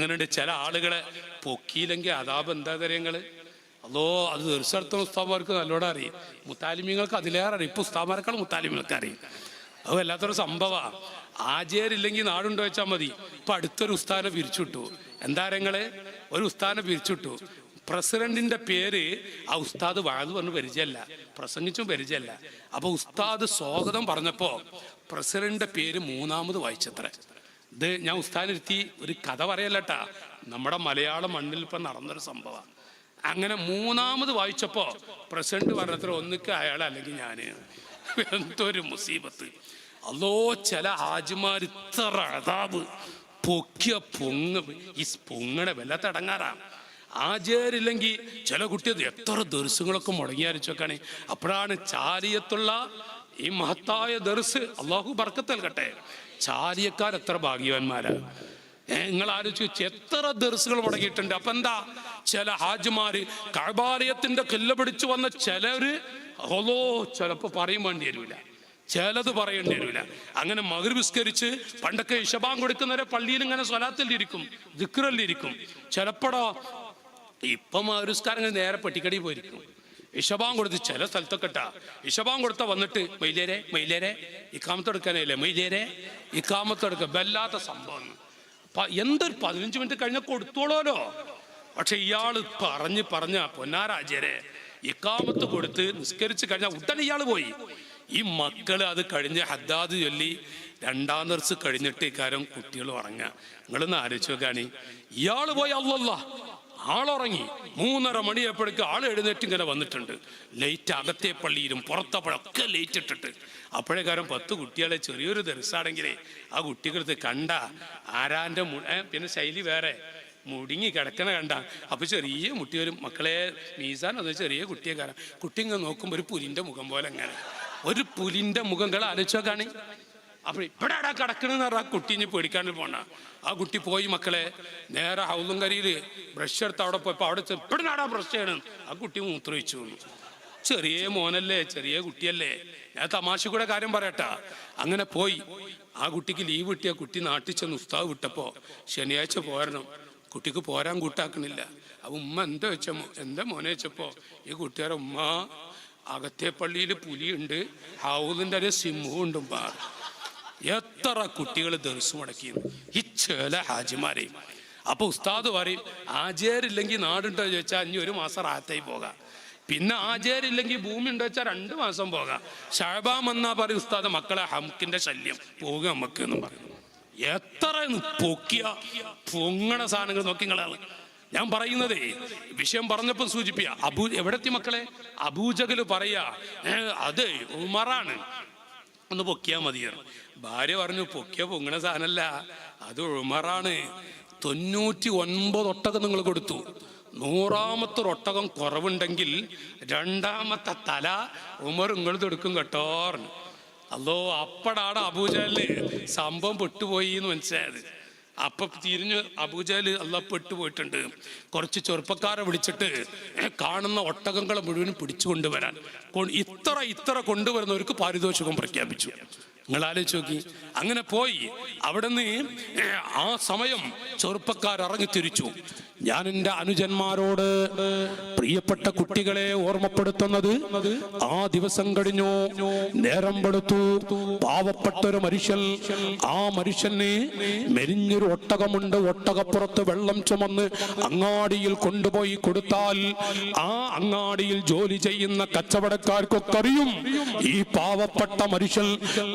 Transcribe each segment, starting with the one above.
അങ്ങനെയുണ്ട്. ചില ആളുകളെ പൊക്കിയില്ലെങ്കിൽ അതാപം എന്താ കാര്യങ്ങള്. അതോ അത് തീർച്ചയായിട്ടും ഉസ്താമാർക്ക് നല്ലോണം അറിയും, മുത്താലിമ്യങ്ങൾക്ക് അതിലേറെ അറിയും. ഇപ്പൊ ഉസ്താമാർക്കാൾ മുത്താലിമ്യങ്ങൾക്ക് അറിയും. അത് വല്ലാത്തൊരു സംഭവമാണ്. ആചാരില്ലെങ്കിൽ നാടുണ്ടോ വെച്ചാൽ മതി. ഇപ്പൊ അടുത്തൊരു ഉസ്താദിനെ പിരിച്ചുവിട്ടു. എന്താ കാര്യങ്ങള്, ഒരു ഉസ്താദിനെ പിരിച്ചുവിട്ടു. പ്രസിഡന്റിന്റെ പേര് ആ ഉസ്താദ് വാഴ് പറഞ്ഞ് പരിചയമല്ല, പ്രസംഗിച്ചും പരിചയമല്ല. അപ്പൊ ഉസ്താദ് സ്വാഗതം പറഞ്ഞപ്പോ പ്രസിഡന്റിന്റെ പേര് മൂന്നാമത് വായിച്ചത്ര. ഇത് ഞാൻ ഉസ്താദിനിരുത്തി ഒരു കഥ പറയല്ലട്ടാ, നമ്മുടെ മലയാള മണ്ണിൽ ഇപ്പൊ നടന്നൊരു സംഭവം. അങ്ങനെ മൂന്നാമത് വായിച്ചപ്പോ പ്രസിഡന്റ് പറഞ്ഞത്ര ഒന്നിക്ക് അയാൾ അല്ലെങ്കിൽ ഞാന്. എന്തൊരു മുസീബത്ത്. അല്ലോ ചില ഹാജിമാർ ഇത്ര അതാബ് പൊക്കിയ ഈ പൊങ്ങണ വല്ലാത്ത അടങ്ങാറാ. ആചാരില്ലെങ്കിൽ ചില കുട്ടികൾ എത്ര ദർസുകളൊക്കെ മുടങ്ങിയാരിച്ചൊക്കെയാണ്. അപ്പോഴാണ് ചാലിയത്തുള്ള ഈ മഹത്തായ ദർസ്, അള്ളാഹു ബർക്കത്ത് നൽകട്ടെ, ചാലിയക്കാർ എത്ര ഭാഗ്യവാന്മാരാ. നിങ്ങൾ ആലോചിച്ച് എത്ര ദർസുകൾ മുടങ്ങിയിട്ടുണ്ട്. അപ്പൊ എന്താ, ചില ഹാജിമാര് കഅബാലയത്തിന്റെ കില്ല പിടിച്ചു വന്ന ചിലര് ചിലപ്പോ പറയും വേണ്ടി വരൂല, ചിലത് പറയേണ്ടി വരൂല. അങ്ങനെ മഗ്‌രിബ് നിസ്കരിച്ച് പണ്ടൊക്കെ ഇശബാൻ കൊടുക്കുന്നവരെ പള്ളിയിൽ ഇങ്ങനെ സ്വലാത്തിലിരിക്കും, ദിക്റിലിരിക്കും. ചിലപ്പോഴോ ഇപ്പം മഗ്‌രിബ് നേരെ പെട്ടിക്കടി പോയിരിക്കും. ഇശബാൻ കൊടുത്ത് ചില സ്ഥലത്തൊക്കെ ഇട്ടാ ഇശബാൻ കൊടുത്ത വന്നിട്ട് മൈലേരെ ഇക്കാമത്തെടുക്കാനല്ലേ, മൈലേരെ ഇക്കാമത്തെടുക്ക. വല്ലാത്ത സംഭവം. എന്തൊരു 15 മിനിറ്റ് കഴിഞ്ഞാൽ കൊടുത്തോളൂല്ലോ. പക്ഷെ ഇയാള് പറഞ്ഞ പൊന്നാരാജരെ ഇക്കാമത്ത് കൊടുത്ത് നിസ്കരിച്ച് കഴിഞ്ഞാൽ ഉടനെ ഇയാള് പോയി. ഈ മക്കള് അത് കഴിഞ്ഞ് ഹദ്ദാദ് ചൊല്ലി 2ാം ദർസ് കഴിഞ്ഞിട്ട് ഇക്കാരം കുട്ടികൾ ഉറങ്ങുക. നിങ്ങളൊന്ന് ആലോചിച്ച് നോക്കാണ്. ഇയാള് പോയി അല്ലല്ല ആളുറങ്ങി. 3:30 മണിയപ്പോഴേക്ക് ആൾ എഴുന്നേറ്റ് ഇങ്ങനെ വന്നിട്ടുണ്ട്. ലൈറ്റ് അകത്തെ പള്ളിയിലും പുറത്തപ്പോഴൊക്കെ ലൈറ്റ് ഇട്ടിട്ട്. അപ്പോഴേക്കാരം 10 കുട്ടികളെ ചെറിയൊരു ദർസാണെങ്കിലേ ആ കുട്ടികൾക്ക് കണ്ട ആരാന്റെ പിന്നെ ശൈലി വേറെ മുടുങ്ങി കിടക്കണ കണ്ട. അപ്പൊ ചെറിയ കുട്ടി വരും, മക്കളെ മീസാൻ അത് ചെറിയ കുട്ടിയെക്കാരൻ. കുട്ടി ഇങ്ങനെ നോക്കുമ്പോ ഒരു പുലിന്റെ മുഖം പോലെ, അങ്ങനെ ഒരു പുലിന്റെ മുഖങ്ങൾ ആലോചിച്ചോക്കാണ്. അപ്പൊ ഇവിടെ ആടാ കിടക്കണെന്ന് പറഞ്ഞാൽ ആ കുട്ടി ഇനി പേടിക്കാണ്ട് പോണ. ആ കുട്ടി പോയി മക്കളെ നേരെ ഹൗലും കരിയില് ബ്രഷ് എടുത്ത് അവിടെ പോയപ്പോ അവിടെ ഇവിടെ നാടാ ബ്രഷ് ചെയ്യണം. ആ കുട്ടി മൂത്രമൊഴിച്ചു വന്നു. ചെറിയ മോനല്ലേ, ചെറിയ കുട്ടിയല്ലേ. ഞാൻ തമാശ കൂടെ കാര്യം പറയട്ടാ. അങ്ങനെ പോയി ആ കുട്ടിക്ക് ലീവ് കിട്ടിയ കുട്ടി നാട്ടിൽ ചെന്ന് ഉസ്താദ് വിട്ടപ്പോ ശനിയാഴ്ച പോരണം. കുട്ടിക്ക് പോരാൻ കൂട്ടാക്കണില്ല. അപ്പൊ ഉമ്മ എന്താ മോനെ വെച്ചപ്പോ ഈ കുട്ടിയുടെ ഉമ്മ അകത്തെ പള്ളിയിൽ പുലിയുണ്ട്, ഹൗലിന്റെ ഒരു സിംഹവും ഉണ്ട്. എത്ര കുട്ടികൾ ദർസ് മുടക്കിയിരുന്നു ഈ ചില ഹാജിമാരെയും. അപ്പൊ ഉസ്താദ് പറയും ആചാരില്ലെങ്കിൽ നാടുണ്ടോ ചോദിച്ചാൽ 1 മാസം റാത്തായി പോകാം. പിന്നെ ആചാരില്ലെങ്കിൽ ഭൂമി ഉണ്ടോ വെച്ചാൽ 2 മാസം പോകാം. ഷഅബാൻ എന്നാ പറയും ഉസ്താദ് മക്കളെ ഹംക്കിന്റെ ശല്യം പോകുക നമുക്ക് എന്നും പറയും. എത്ര പൊക്കിയ പൊങ്ങണ സാധനങ്ങൾ നോക്കി നിങ്ങളാണ് ഞാൻ പറയുന്നതേ. വിഷയം പറഞ്ഞപ്പോ സൂചിപ്പിക്കുക. എവിടെത്തി മക്കളെ, അബൂജഹൽ പറയാ അത് ഉമറാണ്, ഒന്ന് പൊക്കിയാ മതിയാണ്. ഭാര്യ പറഞ്ഞു പൊക്കിയ പൊങ്ങണ സാധനല്ല, അത് ഉമറാണ്. 99 ഒട്ടകം നിങ്ങൾ കൊടുത്തു. 100ാമത്തെ ഒട്ടകം കുറവുണ്ടെങ്കിൽ 2ാമത്തെ തല ഉമർ ഇങ്ങളത് എടുക്കും കേട്ടോ. അല്ലോ അപ്പടാണ് അബൂജഹല് സംഭവം പെട്ടുപോയി എന്ന് മനസ്സിലായത്. അപ്പൊ തിരിഞ്ഞ് അബൂജഹല് പെട്ടുപോയിട്ടുണ്ട്. കുറച്ച് ചെറുപ്പക്കാരെ വിളിച്ചിട്ട് കാണുന്ന ഒട്ടകങ്ങളെ മുഴുവനും പിടിച്ചു കൊണ്ടുവരാൻ, ഇത്ര കൊണ്ടുവരുന്നവർക്ക് പാരിതോഷികം പ്രഖ്യാപിച്ചു. നിങ്ങൾ ആലോചിച്ച് നോക്കി. അങ്ങനെ പോയി അവിടുന്ന് ആ സമയം ചെറുപ്പക്കാർ ഇറങ്ങി തിരിച്ചു. ഞാൻ എൻ്റെ അനുജന്മാരോട് പ്രിയപ്പെട്ട കുട്ടികളെ ഓർമ്മപ്പെടുത്തുന്നത്, ആ ദിവസം കഴിഞ്ഞു, നേരം വെളുത്തു, പാവപ്പെട്ടൊരു മനുഷ്യൻ, ആ മനുഷ്യന് മെലിഞ്ഞൊരു ഒട്ടകമുണ്ട്. ഒട്ടകപ്പുറത്ത് വെള്ളം ചുമന്ന് അങ്ങാടിയിൽ കൊണ്ടുപോയി കൊടുത്താൽ ആ അങ്ങാടിയിൽ ജോലി ചെയ്യുന്ന കച്ചവടക്കാർക്കൊക്കെ അറിയും ഈ പാവപ്പെട്ട മനുഷ്യൻ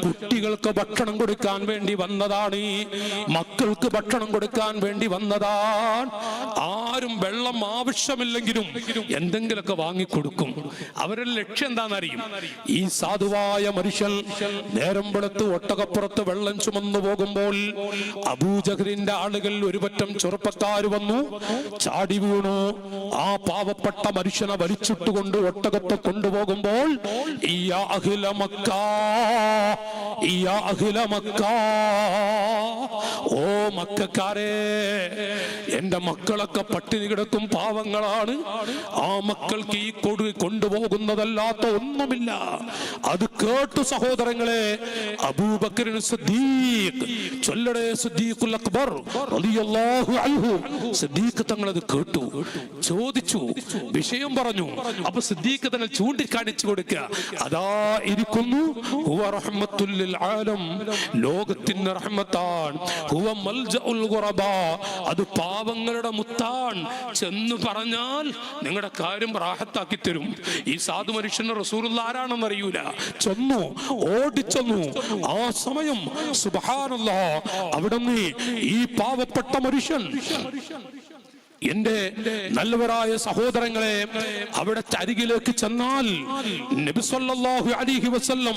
കുട്ടികൾക്ക് ഭക്ഷണം കൊടുക്കാൻ വേണ്ടി വന്നതാണ്, മക്കൾക്ക് ഭക്ഷണം കൊടുക്കാൻ വേണ്ടി വന്നതാണ്. ആരും വെള്ളം ആവശ്യമില്ലെങ്കിലും എന്തെങ്കിലുമൊക്കെ വാങ്ങിക്കൊടുക്കും. അവരുടെ ലക്ഷ്യം എന്താണെന്നറിയും. ഈ സാധുവായ മനുഷ്യൻ നേരം വെളുത്ത് ഒട്ടകപ്പുറത്ത് വെള്ളം ചുമന്നു പോകുമ്പോൾ അബൂജഹലിന്റെ ആളുകൾ ഒരുപറ്റം ചെറുപ്പക്കാർ വന്നു, ചാടി വീണു. ആ പാവപ്പെട്ട മനുഷ്യനെ വലിച്ചിട്ടുകൊണ്ട് ഒട്ടകത്തെ കൊണ്ടുപോകുമ്പോൾ ഓ മക്കക്കാരെ, എന്റെ മക്കളൊക്കെ പട്ടിണി കിടക്കും, പാവങ്ങളാണ്. ആ മക്കൾക്ക് ഈ കൊണ്ടുപോകുന്നതല്ലാത്ത ഒന്നുമില്ല. അത് കേട്ടു സഹോദരങ്ങളെ, അബൂബക്കർ സിദ്ദീഖ് ചൊല്ലടേ സിദ്ദീഖുൽ അക്ബർ റളിയല്ലാഹു അൻഹു, സിദ്ദീഖ് തങ്ങൾ അത് കേട്ടു, ചോദിച്ചു, വിഷയം പറഞ്ഞു. അപ്പൊ സിദ്ദീഖ് തങ്ങൾ ചൂണ്ടിക്കാണിച്ചു കൊടുക്കുക, അതാ ഇരിക്കുന്നു, ഹുവ റഹ്മത്തുൽ ലിൽ ആലം, ലോകത്തിന്റെ റഹ്മത്താണ്, ഹുവ മൽജഉൽ ഖുറബാ, അത് പാവങ്ങളുടെ മുത്താണ്. ചെന്ന് പറഞ്ഞാൽ നിങ്ങളുടെ കാര്യം റാഹത്താക്കി തരും. ഈ സാധു മനുഷ്യന് റസൂലുള്ള ആരാണെന്ന് അറിയൂല, ചെന്നു, ഓടിച്ചെന്നു. ആ സമയം സുബ്ഹാനല്ലാഹ്, അവിടുന്ന് ഈ പാവപ്പെട്ട മനുഷ്യൻ, എന്റെ നല്ലവരായ സഹോദരങ്ങളെ, അവിടുത്തെ അരികിലേക്ക് ചെന്നാൽ, നബി സല്ലല്ലാഹു അലൈഹി വസല്ലം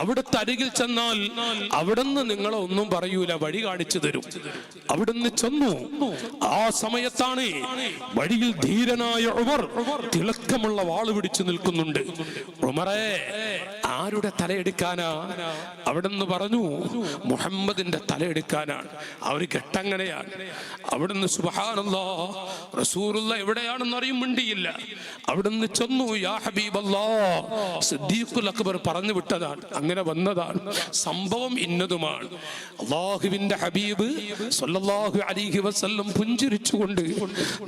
അവിടുത്തെ അരികിൽ ചെന്നാൽ അവിടുന്ന് നിങ്ങളെ ഒന്നും പറയൂല, വഴി കാണിച്ചു തരും. അവിടുന്ന് ചെന്നു. ആ സമയത്താണ് വഴിയിൽ ധീരനായ ഉമർ തിളക്കമുള്ള വാള് പിടിച്ചു നിൽക്കുന്നുണ്ട്. ഉമറേ, ആരുടെ തലയെടുക്കാനാ? അവിടുന്ന് പറഞ്ഞു, മുഹമ്മദിന്റെ തലയെടുക്കാനാണ്. അവർ കെട്ടങ്ങനെയാണ്. അവിടുന്ന് സുബ്ഹാനല്ലാഹ്, റസൂലുള്ള എവിടെയാണെന്ന് അറിയും മിണ്ടിയില്ല. അവിടുന്ന് ചെന്നു, യാ ഹബീബല്ലാഹ്, സിദ്ദീഖുൽ അക്ബർ പറഞ്ഞു വിട്ടതാണ്, അങ്ങനെ വന്നതാണ്, സംഭവം ഇന്നതുമാണ്. അല്ലാഹുവിന്റെ ഹബീബ് സല്ലല്ലാഹു അലൈഹി വസല്ലം പുഞ്ചിരിച്ചുകൊണ്ട്,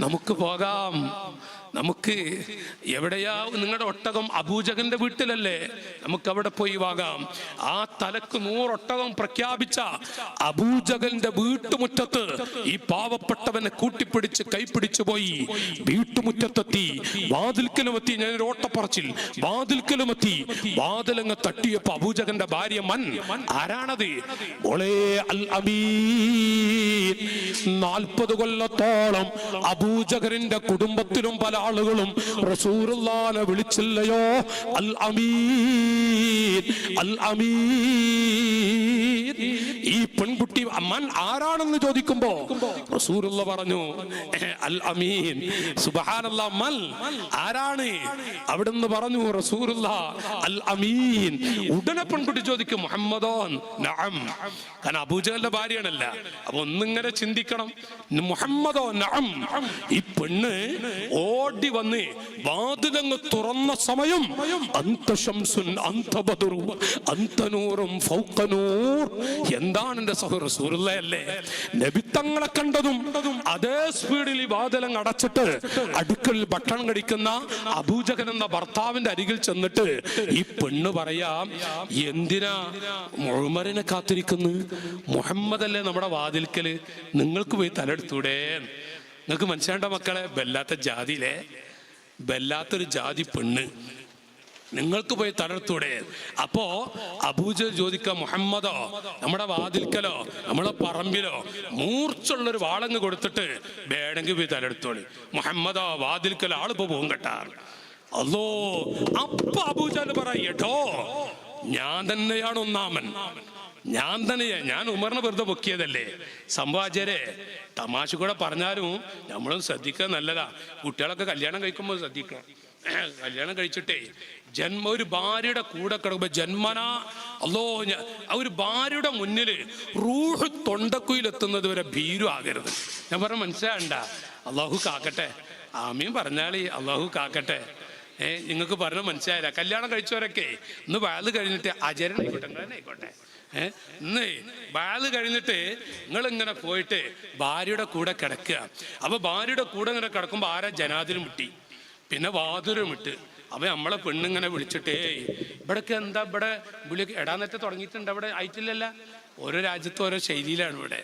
നമുക്ക് പോകാം, നമുക്ക് എവിടെയാ നിങ്ങളുടെ ഒട്ടകം? അബൂജഹലിന്റെ വീട്ടിലല്ലേ, നമുക്ക് അവിടെ പോയി വാങ്ങാം. ആ തലക്ക് 100 ഒട്ടകം പ്രഖ്യാപിച്ച അബൂജഹലിന്റെ വീട്ടുമുറ്റത്ത് ഈ പാവപ്പെട്ടവനെ കൂട്ടിപ്പിടിച്ച് കൈപ്പിടിച്ചു പോയി. വീട്ടുമുറ്റത്തെത്തി, വാതിൽക്കലുമെത്തി. ഞാനൊരു ഓട്ടപ്പറച്ചിൽ, വാതിൽക്കലുമെത്തി. വാതിലങ്ങ് തട്ടിയപ്പോ അബൂജഹലിന്റെ ഭാര്യ മൻ, ആരാണത്? ഓളേ അൽ അമീൻ. 40 കൊല്ലത്തോളം അബൂജഹലിന്റെ കുടുംബത്തിലും പല ആളുകളും റസൂലുള്ളാഹിനെ വിളിച്ചില്ലയോ, അൽ അമീൻ, അൽ അമീൻ. ഈ പെൺകുട്ടി അമ്മൻ ആരാണെന്ന് ചോദിക്കുമ്പോ റസൂലുള്ള പറഞ്ഞു, അൽ അമീൻ. സുബ്ഹാനല്ലാഹ്, മൽ ആരാണ്? അവിടുന്ന് പറഞ്ഞു റസൂലുള്ളാഹ്, അൽ അമീൻ. ഉടനെ പെൺകുട്ടി ചോദിക്കും, മുഹമ്മദോ? നഅം. കാരണം അബൂജഹലിന്റെ ഭാര്യയാണല്ല. അപ്പൊ ഒന്നിങ്ങനെ ചിന്തിക്കണം, മുഹമ്മദോ? നഅം. ഈ പെണ്ണ് ഓടി വന്ന് വാതിലങ്ങ് തുറന്ന സമയം, അന്ത ശംസുൻ അന്ത ബദറു അന്ത നൂറും ഫൗഖ നൂർ. എന്താണ് എന്റെ റസൂലുള്ളാഹല്ലേ? നബി തങ്ങളെ കണ്ടതും അതേ സ്പീഡിൽ ഈ വാതിലങ്ങ് അടച്ചിട്ട് അടുക്കളയിൽ ഭക്ഷണം കഴിക്കുന്ന അബൂജഹൽ എന്ന ഭർത്താവിന്റെ അരികിൽ ചെന്നിട്ട് ഈ പെണ്ണ് പറയാം, എന്തിനാ ഉമറിനെ കാത്തിരിക്കുന്നു? മുഹമ്മദ് അല്ലേ നമ്മുടെ വാതിൽക്കല്, നിങ്ങൾക്ക് പോയി തലെടുത്തൂടെ? നിങ്ങൾക്ക് മനസ്സിലാണ്ട മക്കളെ, ബല്ലാത്ത ജാതിയിലെ ബല്ലാത്തൊരു ജാതി പെണ്ണ്, നിങ്ങൾക്ക് പോയി തളർത്തൂടെ? അപ്പോ അബൂജഹൽ ചോദിക്ക, മുഹമ്മദോ നമ്മുടെ വാതിൽക്കലോ നമ്മളെ പറമ്പിലോ മൂർച്ചുള്ളൊരു വാളങ്ങ് കൊടുത്തിട്ട് വേണമെങ്കിൽ പോയി തലെടുത്തോളി. മുഹമ്മദോ വാതിൽക്കലോ ആളിപ്പോ പോകും കേട്ടാ. അല്ലോ, അപ്പൊ അബൂജഹൽ പറയട്ടോ, ഞാൻ തന്നെയാണ് ഒന്നാമൻ, ഞാൻ തന്നെയാ, ഞാൻ ഉമറിനെ വെറുതെ പൊക്കിയതല്ലേ. സംവാചരെ തമാശ കൂടെ പറഞ്ഞാലും നമ്മളും ശ്രദ്ധിക്കുക നല്ലതാ. കുട്ടികളൊക്കെ കല്യാണം കഴിക്കുമ്പോൾ ശ്രദ്ധിക്കുക. കല്യാണം കഴിച്ചിട്ടേ ഒരു ഭാര്യയുടെ കൂടെ കിടക്കുമ്പോ ജന്മനാ, അല്ലോ, ഒരു ഭാര്യയുടെ മുന്നിൽ റൂഹ് തൊണ്ടക്കുയിലെത്തുന്നത് വരെ ഭീരു ആകരുത്. ഞാൻ പറഞ്ഞ മനസ്സിലാകണ്ട. അള്ളാഹു കാക്കട്ടെ, ആമീൻ പറഞ്ഞാളി, അള്ളാഹു കാക്കട്ടെ. നിങ്ങൾക്ക് പറഞ്ഞ മനസ്സിലായില്ല. കല്യാണം കഴിച്ചവരൊക്കെ ഇന്ന് വയത് കഴിഞ്ഞിട്ട് ആചരണായിക്കോട്ടെ, ഇന്ന് ബാല് കഴിഞ്ഞിട്ട് നിങ്ങൾ ഇങ്ങനെ പോയിട്ട് ഭാര്യയുടെ കൂടെ കിടക്കുക. അപ്പൊ ഭാര്യയുടെ കൂടെ ഇങ്ങനെ കിടക്കുമ്പോ ആരാ ജനാതിലും വിട്ടി, പിന്നെ വാതിലും ഇട്ട്. അപ്പൊ നമ്മളെ പെണ്ണിങ്ങനെ വിളിച്ചിട്ടേ, ഇവിടൊക്കെ എന്താ ഇവിടെ വിളി ഇടാന്നേറ്റ് തുടങ്ങിയിട്ടുണ്ട്, അവിടെ ആയിട്ടില്ലല്ല. ഓരോ രാജ്യത്തും ഓരോ ശൈലിയിലാണ്. ഇവിടെ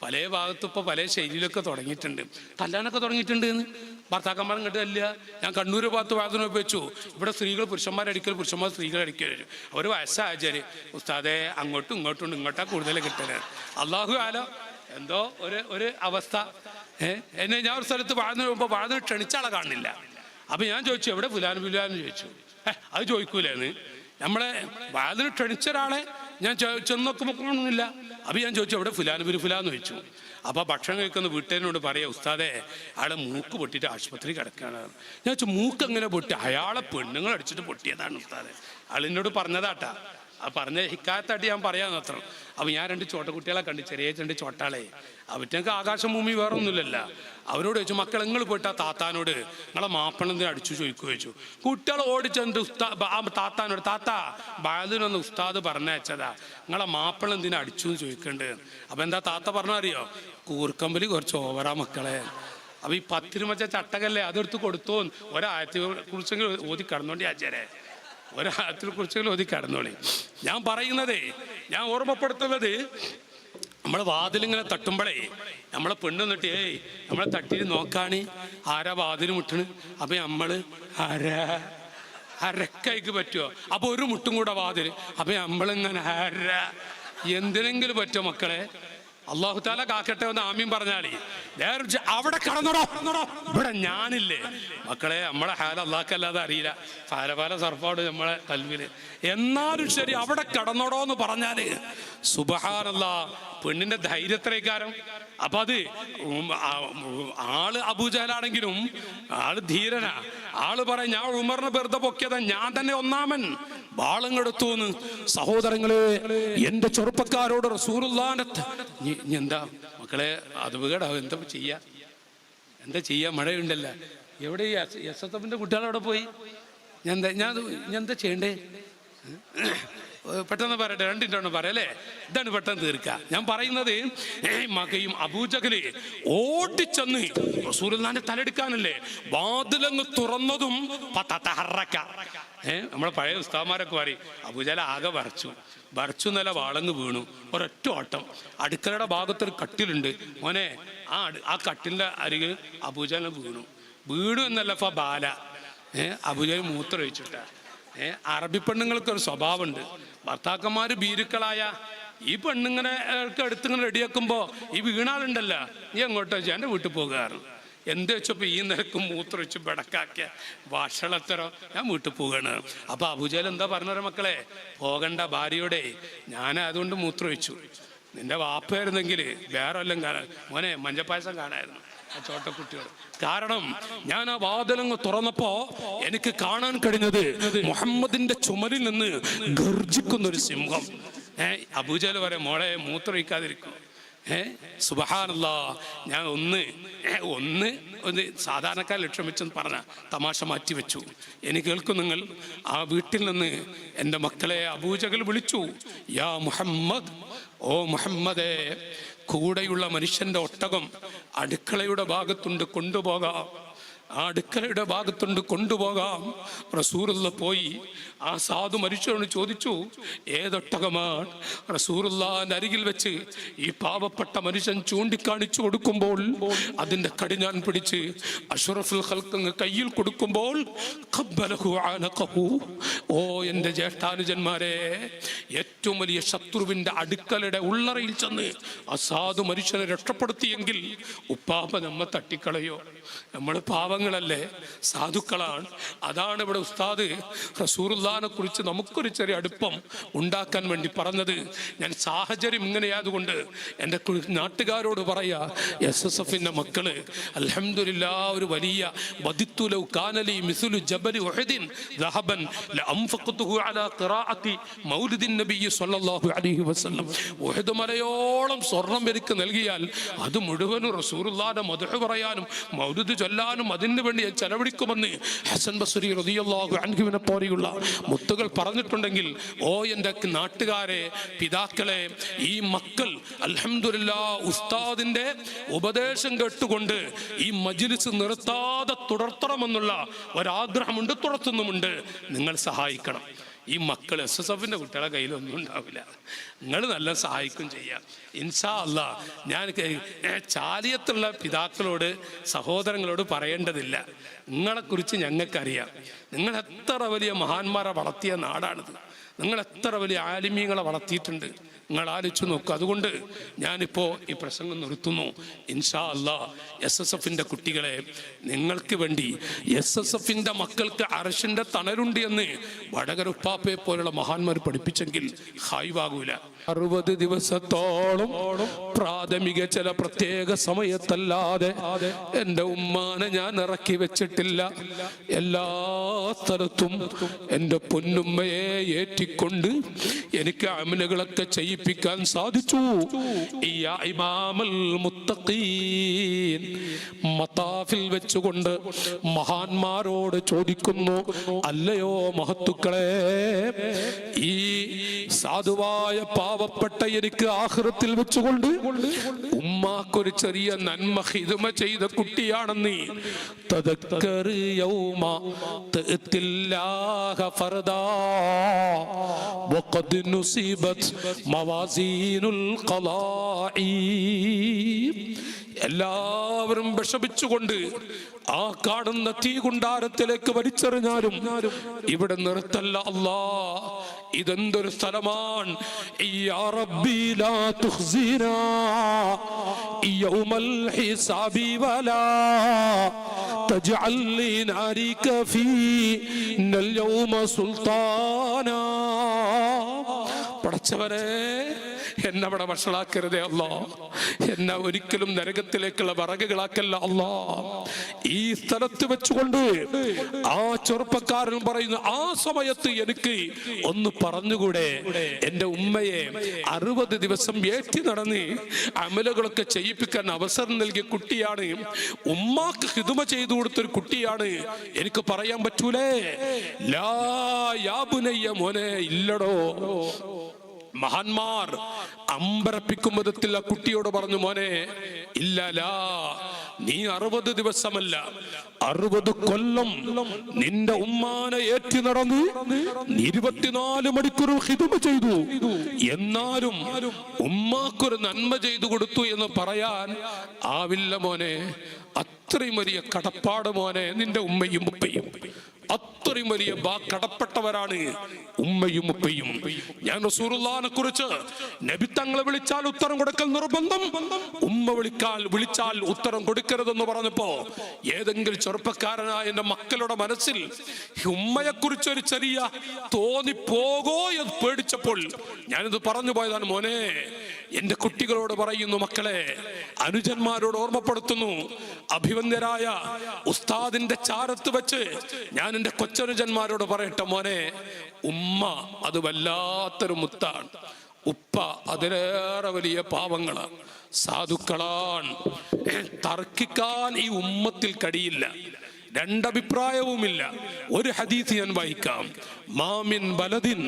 പല ഭാഗത്തും ഇപ്പൊ പല ശൈലിയിലൊക്കെ തുടങ്ങിയിട്ടുണ്ട്, തല്ലാനൊക്കെ തുടങ്ങിയിട്ടുണ്ട്. ഭർത്താക്കന്മാരും കണ്ടു തല്ല. ഞാൻ കണ്ണൂർ ഭാഗത്ത് വാതിന് വെച്ചു, ഇവിടെ സ്ത്രീകൾ പുരുഷന്മാരടിക്കൽ, പുരുഷന്മാർ സ്ത്രീകൾ അടിക്കൽ. അവർ വയസ്സാചാര് ഉസ്താദെ അങ്ങോട്ടും ഇങ്ങോട്ടും ഇങ്ങോട്ടാ കൂടുതൽ കിട്ടല്. അള്ളാഹു ആലോ എന്തോ ഒരു അവസ്ഥ. എന്നെ ഞാൻ ഒരു സ്ഥലത്ത് വാതിന് പോകുമ്പോൾ വാതിന് ക്ഷണിച്ചാളെ കാണുന്നില്ല. അപ്പൊ ഞാൻ ചോദിച്ചു, എവിടെ ഫുലാന്ന് ചോദിച്ചു. അത് ചോദിക്കൂലെന്ന്. നമ്മളെ വാതിന് ക്ഷണിച്ച ഒരാളെ ഞാൻ ചെന്നൊക്കെ കാണുന്നില്ല. അപ്പൊ ഞാൻ ചോദിച്ചു, എവിടെ ഫുലാന്ന് ചോദിച്ചു. അപ്പൊ ഭക്ഷണം കഴിക്കുന്ന വീട്ടുകാരനോട് പറയാ, ഉസ്താദെ അയാളെ മൂക്ക് പൊട്ടിയിട്ട് ആശുപത്രി കിടക്കുകയാണ്. ഞാൻ ചോദിച്ചു, മൂക്ക് എങ്ങനെ പൊട്ടി? അയാളെ പെണ്ണുങ്ങൾ അടിച്ചിട്ട് പൊട്ടിയതാണ് ഉസ്താദെ. അയാളെന്നോട് പറഞ്ഞതാട്ടാ. ആ പറഞ്ഞ ഹിക്കായത്തായിട്ട് ഞാൻ പറയാൻ മാത്രം. അപ്പം ഞാൻ 2 ചോട്ടക്കുട്ടികളെ കണ്ട്, ചെറിയ 2 ചോട്ടാളെ. അവറ്റങ്ങൾക്ക് ആകാശം ഭൂമി വേറെ ഒന്നുമില്ലല്ല. അവരോട് ചോദിച്ചു, മക്കൾ നിങ്ങൾ പോയിട്ട് ആ താത്താനോട് നിങ്ങളെ മാപ്പിളെന്തിനെ അടിച്ചു ചോദിച്ചു. കുട്ടികൾ ഓടിച്ചെന്ന് താത്താനോട്, താത്ത ബാലിനൊന്ന് ഉസ്താദ് പറഞ്ഞയച്ചതാ, നിങ്ങളെ മാപ്പിളെന്തിനെ അടിച്ചു എന്ന് ചോദിക്കണ്ട്. അപ്പം എന്താ താത്ത പറഞ്ഞറിയോ? കൂർക്കമ്പലി കുറച്ച് ഓവറാ മക്കളെ. അപ്പം ഈ 10 മച്ച ചട്ടകല്ലേ അതെടുത്ത് കൊടുത്തോ, ഒരായത്തെ കുറിച്ചെങ്കിലും ഓതി കടന്നോണ്ടി ആചാരെ, ഒരായത്തിനെ കുറിച്ചെങ്കിലും ഓതി കടന്നോളി. ഞാൻ പറയുന്നതേ, ഞാൻ ഓർമ്മപ്പെടുത്തുന്നത്, നമ്മളെ വാതിലിങ്ങനെ തട്ടുമ്പോഴേ നമ്മളെ പെണ്ണ് നിന്നിട്ട് നമ്മളെ തട്ടിയിട്ട് നോക്കാണ് ആരാ വാതിൽ മുട്ടണ്. അപ്പം നമ്മൾ അരക്കൈക്ക് പറ്റുമോ? അപ്പോൾ ഒരു മുട്ടും കൂടെ വാതിൽ. അപ്പം നമ്മളിങ്ങനെ എന്തിനെങ്കിലും പറ്റുമോ മക്കളെ? അള്ളാഹു താല കാക്കട്ടെ എന്ന് ആമീൻ പറഞ്ഞാളി. അവിടെ കടന്നോടോ, ഇവിടെ ഞാനില്ലേ മക്കളെ. നമ്മളെ ഹാല അള്ളാഹ്ക്കല്ലാതെ അറിയില്ല. പല സർഫാട് നമ്മളെ കൽവില്. എന്നാലും ശരി, അവിടെ കടന്നോടോ എന്ന് പറഞ്ഞാല് സുബ്ഹാനല്ലാഹ്, പെണ്ണിന്റെ ധൈര്യത്തിലേക്കാരം. അപ്പൊ അത് ആള് അബൂജഹലാണെങ്കിലും ആള് ധീരനാ. ആള് പറയും, ഞാൻ ഉമറിനെ വെറുതെ പൊക്കിയതാ, ഞാൻ തന്നെ ഒന്നാമൻ വാളങ്ങെടുത്തൂന്ന്. സഹോദരങ്ങളെ, എന്റെ ചെറുപ്പക്കാരോട് റസൂലുള്ളാന്റെ എന്താ മക്കളെ അത് വികടാവും. എന്താ ചെയ്യാ? മഴയുണ്ടല്ല. എവിടെ ഈ SSFന്റെ കുട്ടികളവിടെ പോയി? ഞാൻ എന്താ ചെയ്യണ്ടേ? പെട്ടെന്ന് പറയട്ടെ, 2 മിനിറ്റ് പറയല്ലേ, ഇതാണ് പെട്ടെന്ന് തീർക്കുക. ഞാൻ പറയുന്നത്, മകയും അബൂജഹല് ഓടിച്ചെന്ന് റസൂലുള്ളാഹിന്റെ തലെടുക്കാനല്ലേ വാതിലങ്ങ് തുറന്നതും നമ്മളെ പഴയ ഉസ്താദ്മാരൊക്കെ പറയും, അബൂജഹൽ ആകെ വരച്ചു എന്നല്ല, വാളങ്ങ് വീണു. ഒരൊറ്റ ഓട്ടം. അടുക്കളയുടെ ഭാഗത്തൊരു കട്ടിലുണ്ട് മോനെ, ആ കട്ടിലിന്റെ അരികിൽ അബൂജഹൽ വീണു എന്നല്ല ബാല. അബൂജഹൽ മൂത്രമൊഴിച്ചിട്ടാ. അറബി പെണ്ണുങ്ങൾക്കൊരു സ്വഭാവമുണ്ട്. ഭർത്താക്കന്മാര് ഭീരുക്കളായ ഈ പെണ്ണുങ്ങനെ അടുത്തിങ്ങനെ റെഡിയാക്കുമ്പോൾ ഈ വീണാളുണ്ടല്ല, നീ എങ്ങോട്ടോ എൻ്റെ വീട്ടിൽ പോകാറ്. എന്ത് വെച്ചപ്പോൾ ഈ നിരക്കും മൂത്രമൊഴിച്ച് ബെടക്കാക്കിയ വഷളത്തരോ, ഞാൻ വീട്ടിൽ പോവുകയാണ്. അപ്പൊ അബൂജഹൽ എന്താ പറഞ്ഞവരെ മക്കളെ, പോകണ്ട ഭാര്യയോടെ, ഞാൻ അതുകൊണ്ട് മൂത്രമൊഴിച്ചു. നിന്റെ വാപ്പായിരുന്നെങ്കിൽ വേറെ വല്ലതും കാണാൻ, മോനെ മഞ്ഞപ്പായസം കാണായിരുന്നു ആ ചോട്ടക്കുട്ടിയോട്. കാരണം ഞാൻ ആ വാതിലങ്ങ് തുറന്നപ്പോ എനിക്ക് കാണാൻ കഴിഞ്ഞത് മുഹമ്മദിന്റെ ചുമലിൽ നിന്ന് ഗർജിക്കുന്നൊരു സിംഹം. അബൂജഹൽ പറയാം, മോളെ മൂത്രമൊഴിക്കാതിരിക്കും. സുബ്ഹാനല്ലാഹ്. ഞാൻ ഒന്ന് സാധാരണക്കാർ ലക്ഷ്യം വെച്ചെന്ന് പറഞ്ഞ തമാശ മാറ്റി വെച്ചു. എനിക്ക് കേൾക്കും നിങ്ങൾ. ആ വീട്ടിൽ നിന്ന് എൻ്റെ മക്കളെ അബൂജഹൽ വിളിച്ചു, യാ മുഹമ്മദ്, ഓ മുഹമ്മദേ, കൂടെയുള്ള മനുഷ്യന്റെ ഒട്ടകം അടുക്കളയുടെ ഭാഗത്തുണ്ട്, കൊണ്ടുപോകാം. ആ അടുക്കളയുടെ ഭാഗത്തുണ്ട്, കൊണ്ടുപോകാം. റസൂലുള്ള പോയി ആ സാധു മനുഷ്യനോട് ചോദിച്ചു, ഏതൊട്ടകമാണ്? റസൂലുള്ളാഹിന്റെ അരികിൽ വെച്ച് ഈ പാവപ്പെട്ട മനുഷ്യൻ ചൂണ്ടിക്കാണിച്ചു കൊടുക്കുമ്പോൾ അതിന്റെ കടിഞ്ഞാൻ പിടിച്ച് അഷ്റഫുൽ ഖൽഖ് കയ്യിൽ കൊടുക്കുമ്പോൾ ഖബ്ബലഹു അനഖഹു. ഓ എൻ്റെ ജ്യേഷ്ഠാനുജന്മാരെ, ഏറ്റവും വലിയ ശത്രുവിന്റെ അടുക്കളയുടെ ഉള്ളറയിൽ ചെന്ന് ആ സാധു മനുഷ്യനെ രക്ഷപ്പെടുത്തിയെങ്കിൽ ഉപ്പാപ്പ നമ്മെ തട്ടിക്കളയോ? നമ്മൾ പാവങ്ങളല്ലേ, സാധുക്കളാണ്. അതാണ് ഇവിടെ ഉസ്താദ് റസൂലുള്ളാഹിനെ കുറിച്ച് നമുക്കൊരു ചെറിയ അടുപ്പം ഉണ്ടാക്കാൻ വേണ്ടി പറഞ്ഞത്. ഞാൻ സാഹചര്യം ഇങ്ങനെയായതുകൊണ്ട് എൻ്റെ നാട്ടുകാരോട് പറയാ, SSFന്റെ മക്കള് അൽഹംദുലില്ലാഹ് ഒരു വലിയ വദിത്തുലൗ കാനലി മിസ്ലു ജബലി ഉഹദിൻ ദഹബൻ ലഅൻഫഖതുഹു അലാ ഖിറാഅത്തി മൗലിദിൻ നബി സ്വല്ലല്ലാഹു അലൈഹി വസല്ലം. ഉഹദ് മലയോളം സ്വർണം എനിക്ക് നൽകിയാൽ അത് മുഴുവനും റസൂലുള്ളാഹിന്റെ മദ്ഹ് പറയാനും മൗലിദ് ചൊല്ലാനും അതിനു വേണ്ടി ചെലവഴിക്കുമെന്ന് ഹസൻ ബസ്രി റളിയല്ലാഹു അൻഹുവിനെ പോലെയുള്ള മുത്തുകൾ പറഞ്ഞിട്ടുണ്ടെങ്കിൽ, ഓ എൻ്റെ നാട്ടുകാരെ, പിതാക്കളെ, ഈ മക്കൾ അൽഹംദുലില്ലാഹ് ഉസ്താദിന്റെ ഉപദേശം കേട്ടുകൊണ്ട് ഈ മജ്ലിസ് നിർത്താതെ തുടർത്തണമെന്നുള്ള ഒരാഗ്രഹമുണ്ട്, തുടർത്തുന്നുമുണ്ട്. നിങ്ങൾ സഹായിക്കണം. ഈ മക്കൾ SSFന്റെ കുട്ടികളെ കയ്യിലൊന്നും ഉണ്ടാവില്ല. നിങ്ങൾ നല്ല സഹായിക്കും ചെയ്യാം ഇൻഷാ അല്ലാഹ്. ഞാൻ ചാലിയത്തുള്ള പിതാക്കളോട് സഹോദരങ്ങളോട് പറയേണ്ടതില്ല. നിങ്ങളെക്കുറിച്ച് ഞങ്ങൾക്കറിയാം. നിങ്ങൾ എത്ര വലിയ മഹാന്മാരെ വളർത്തിയ നാടാണിത്. നിങ്ങൾ എത്ര വലിയ ആലിമീങ്ങളെ വളർത്തിയിട്ടുണ്ട്, നിങ്ങൾ ആലോചിച്ച് നോക്കുക. അതുകൊണ്ട് ഞാനിപ്പോൾ ഈ പ്രസംഗം നിർത്തുന്നു. ഇൻഷാ അല്ലാഹ് SSFന്റെ കുട്ടികളെ, നിങ്ങൾക്ക് വേണ്ടി SSFന്റെ മക്കൾക്ക് അർശിന്റെ തണലുണ്ട് എന്ന് വടകര ഉപ്പാപ്പയെ പോലുള്ള മഹാന്മാർ പഠിപ്പിച്ചെങ്കിൽ ഹായിവാകൂല. 60 ദിവസത്തോളം പ്രാഥമിക ചില പ്രത്യേക സമയത്തല്ലാതെ എൻ്റെ ഉമ്മാനെ ഞാൻ ഇറക്കി വെച്ചിട്ടില്ല. എല്ലാ സ്ഥലത്തും എൻ്റെ പൊന്നുമ്മയെ ഏറ്റി ഏറ്റിക്കൊണ്ട് എനിക്ക് അമലുകളൊക്കെ ചെയ്യിപ്പിക്കാൻ സാധിച്ചു. യാ ഇമാമൽ മുത്തഖീൻ, മതാഫിൽ വെച്ചുകൊണ്ട് മഹാന്മാരോട് ചോദിക്കുന്നു, അല്ലയോ മഹത്തുക്കളെ, ഈ സാധുവായ പാവപ്പെട്ട എനിക്ക് ആഖിറത്തിൽ വെച്ചുകൊണ്ട് ഉമ്മാക്കൊരു ചെറിയ നന്മ ഹിദ്മ ചെയ്ത കുട്ടിയാണെന്ന് തദക്കർ യൗമ തഅത്തില്ലാഹ ഫർദാ വഖദ് നുസിബത് മവാസീനുൽ ഖലാഇ. എല്ലാവരും വിഷമിച്ചുകൊണ്ട് ആ കാണുന്ന തീ കുണ്ടാരത്തിലേക്ക് വലിച്ചെറിഞ്ഞാലും ഇവിടെ നിർത്തല്ല അല്ലാ, ഇതെന്തൊരു സ്ഥലമാണ്. യാ റബ്ബി ലാ തുഖ്സിനാ യൗമൽ ഹിസാബി വലാ തജ്അൽ ലിനാരിക ഫീനൽ യൗമ സുൽത്താനാ. പടച്ചവനെ, എന്നെ അവിടെ വഷളാക്കരുതേ അല്ലാ, എന്നെ ഒരിക്കലും നരകത്തിലേക്കുള്ള വിറകുകളാക്കല്ല അല്ലാ. ഈ സ്ഥലത്ത് വെച്ചുകൊണ്ട് ആ ചെറുപ്പക്കാരൻ പറയുന്നു, ആ സമയത്ത് എനിക്ക് ഒന്ന് പറഞ്ഞുകൂടെ, എന്റെ ഉമ്മയെ 60 ദിവസം ഏറ്റി നടന്ന് അമലുകളൊക്കെ ചെയ്യിപ്പിക്കാൻ അവസരം നൽകിയ കുട്ടിയാണ്, ഉമ്മാക്ക് ഹിദ്മ ചെയ്തു കൊടുത്തൊരു കുട്ടിയാണ്, എനിക്ക് പറയാൻ പറ്റൂലേ? ലാ യാ ബുനയ്യ, മോനെ ഇല്ലടോ. മഹാന്മാർ അമ്പരപ്പിക്കും വിധത്തിൽ ആ കുട്ടിയോട് പറഞ്ഞു, മോനെ ഇല്ല, നീ 60 ദിവസമല്ല 60 കൊല്ലം നിന്റെ ഉമ്മാനെ ഏറ്റി നടന്ന് 24 മണിക്കൂർ ഹിദ്മ ചെയ്തു, എന്നാലും ഉമ്മാക്കൊരു നന്മ ചെയ്തു കൊടുത്തു എന്ന് പറയാൻ ആവില്ല മോനെ. അത്രയും വലിയ കടപ്പാട് മോനെ നിന്റെ ഉമ്മയും ഉപ്പയും. അത്രയും വലിയ കടപ്പെട്ടവരാണ് ഉമ്മയും ഉപ്പയും. ഞാൻ റസൂലുള്ളാഹിനെ കുറിച്ച്, നബി തങ്ങളെ വിളിച്ചാൽ ഉത്തരം കൊടുക്കൽ നിർബന്ധം, ഉമ്മ വിളിച്ചാൽ ഉത്തരം കൊടുക്കരുതെന്ന് പറഞ്ഞപ്പോ ഏതെങ്കിലും ചെറുപ്പക്കാരനായ എന്റെ മക്കളുടെ മനസ്സിൽ ഉമ്മയെ കുറിച്ചൊരു ചെറിയ തോന്നിപ്പോകോ എന്ന് പേടിച്ചപ്പോൾ ഞാനിത് പറഞ്ഞു പോയതാണ്. മോനെ, എന്റെ കുട്ടികളോട് പറയുന്നു, മക്കളെ, അനുജന്മാരോട് ഓർമ്മപ്പെടുത്തുന്നു, അഭിവന്ദ്യരായ ഉസ്താദിന്റെ ചാരത്ത് വെച്ച് ഞാൻ എന്റെ കൊച്ചനുജന്മാരോട് പറയട്ടെ, മോനെ, ഉമ്മ അത് വല്ലാത്തൊരു മുത്താണ്, ഉപ്പ അതിലേറെ വലിയ പാവങ്ങളാണ്, സാധുക്കളാണ്. തർക്കിക്കാൻ ഈ ഉമ്മത്തിൽ കഴിയില്ല, രണ്ടഭിപ്രായവുമില്ല. ഒരു ഹദീസ് ഞാൻ വായിക്കാം. മാമിൻ ബലദിൻ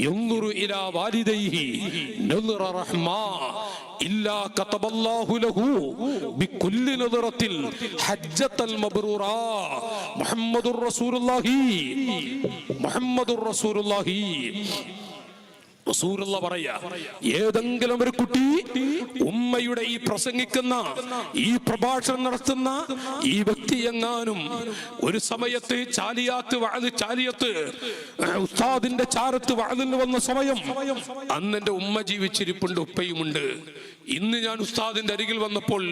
യൻദുറു ഇലാ വാലിദൈഹി നദറ റഹ്മാ ഇല്ലാ കതബല്ലാഹു ലഹു ബികുല്ലി നദറത്തിൽ ഹജ്ജത്തൽ മബ്റൂറാ. മുഹമ്മദുർ റസൂലുള്ളാഹി റസൂലുള്ള പറയാ, ഏതെങ്കിലും ഒരു കുട്ടി ഉമ്മയുടെ ഈ പ്രസംഗിക്കുന്ന, ഈ പ്രഭാഷണം നടത്തുന്ന ഈ വ്യക്തി എങ്ങാനും ഒരു സമയത്ത് ചാലിയത്ത് ഉസ്താദിന്റെ ചാരത്ത് വഅദിന് വന്ന സമയം, അന്ന് എന്റെ ഉമ്മ ജീവിച്ചിരിപ്പുണ്ട്, ഉപ്പയുമുണ്ട്. ഇന്ന് ഞാൻ ഉസ്താദിന്റെ അരികിൽ വന്നപ്പോൾ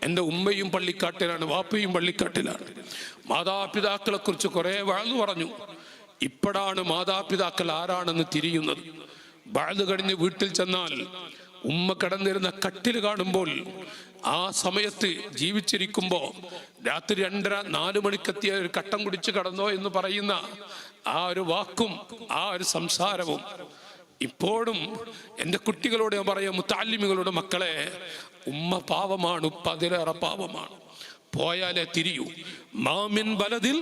എന്റെ ഉമ്മയും പള്ളിക്കാട്ടിലാണ്, വാപ്പയും പള്ളിക്കാട്ടിലാണ്. മാതാപിതാക്കളെ കുറിച്ച് കുറെ വഅദ് പറഞ്ഞു. ഇപ്പോഴാണ് മാതാപിതാക്കൾ ആരാണെന്ന് തിരിയുന്നത്. വഅദ് കഴിഞ്ഞ് വീട്ടിൽ ചെന്നാൽ ഉമ്മ കിടന്നിരുന്ന കട്ടിൽ കാണുമ്പോൾ, ആ സമയത്ത് ജീവിച്ചിരിക്കുമ്പോ രാത്രി 2:30-4 മണിക്കെത്തിയ ഒരു കട്ടം കുടിച്ച് കടന്നോ എന്ന് പറയുന്ന ആ ഒരു വാക്കും ആ ഒരു സംസാരവും ഇപ്പോഴും എൻ്റെ കുട്ടികളോട് ഞാൻ പറയാം, മുത്തഅല്ലിമികളോട്, മക്കളെ, ഉമ്മ പാവമാണ്, ഉപ്പ അതിലേറെ പാവമാണ്, പോയാലേ തിരിയൂ. മാമിൻ ബലദിൽ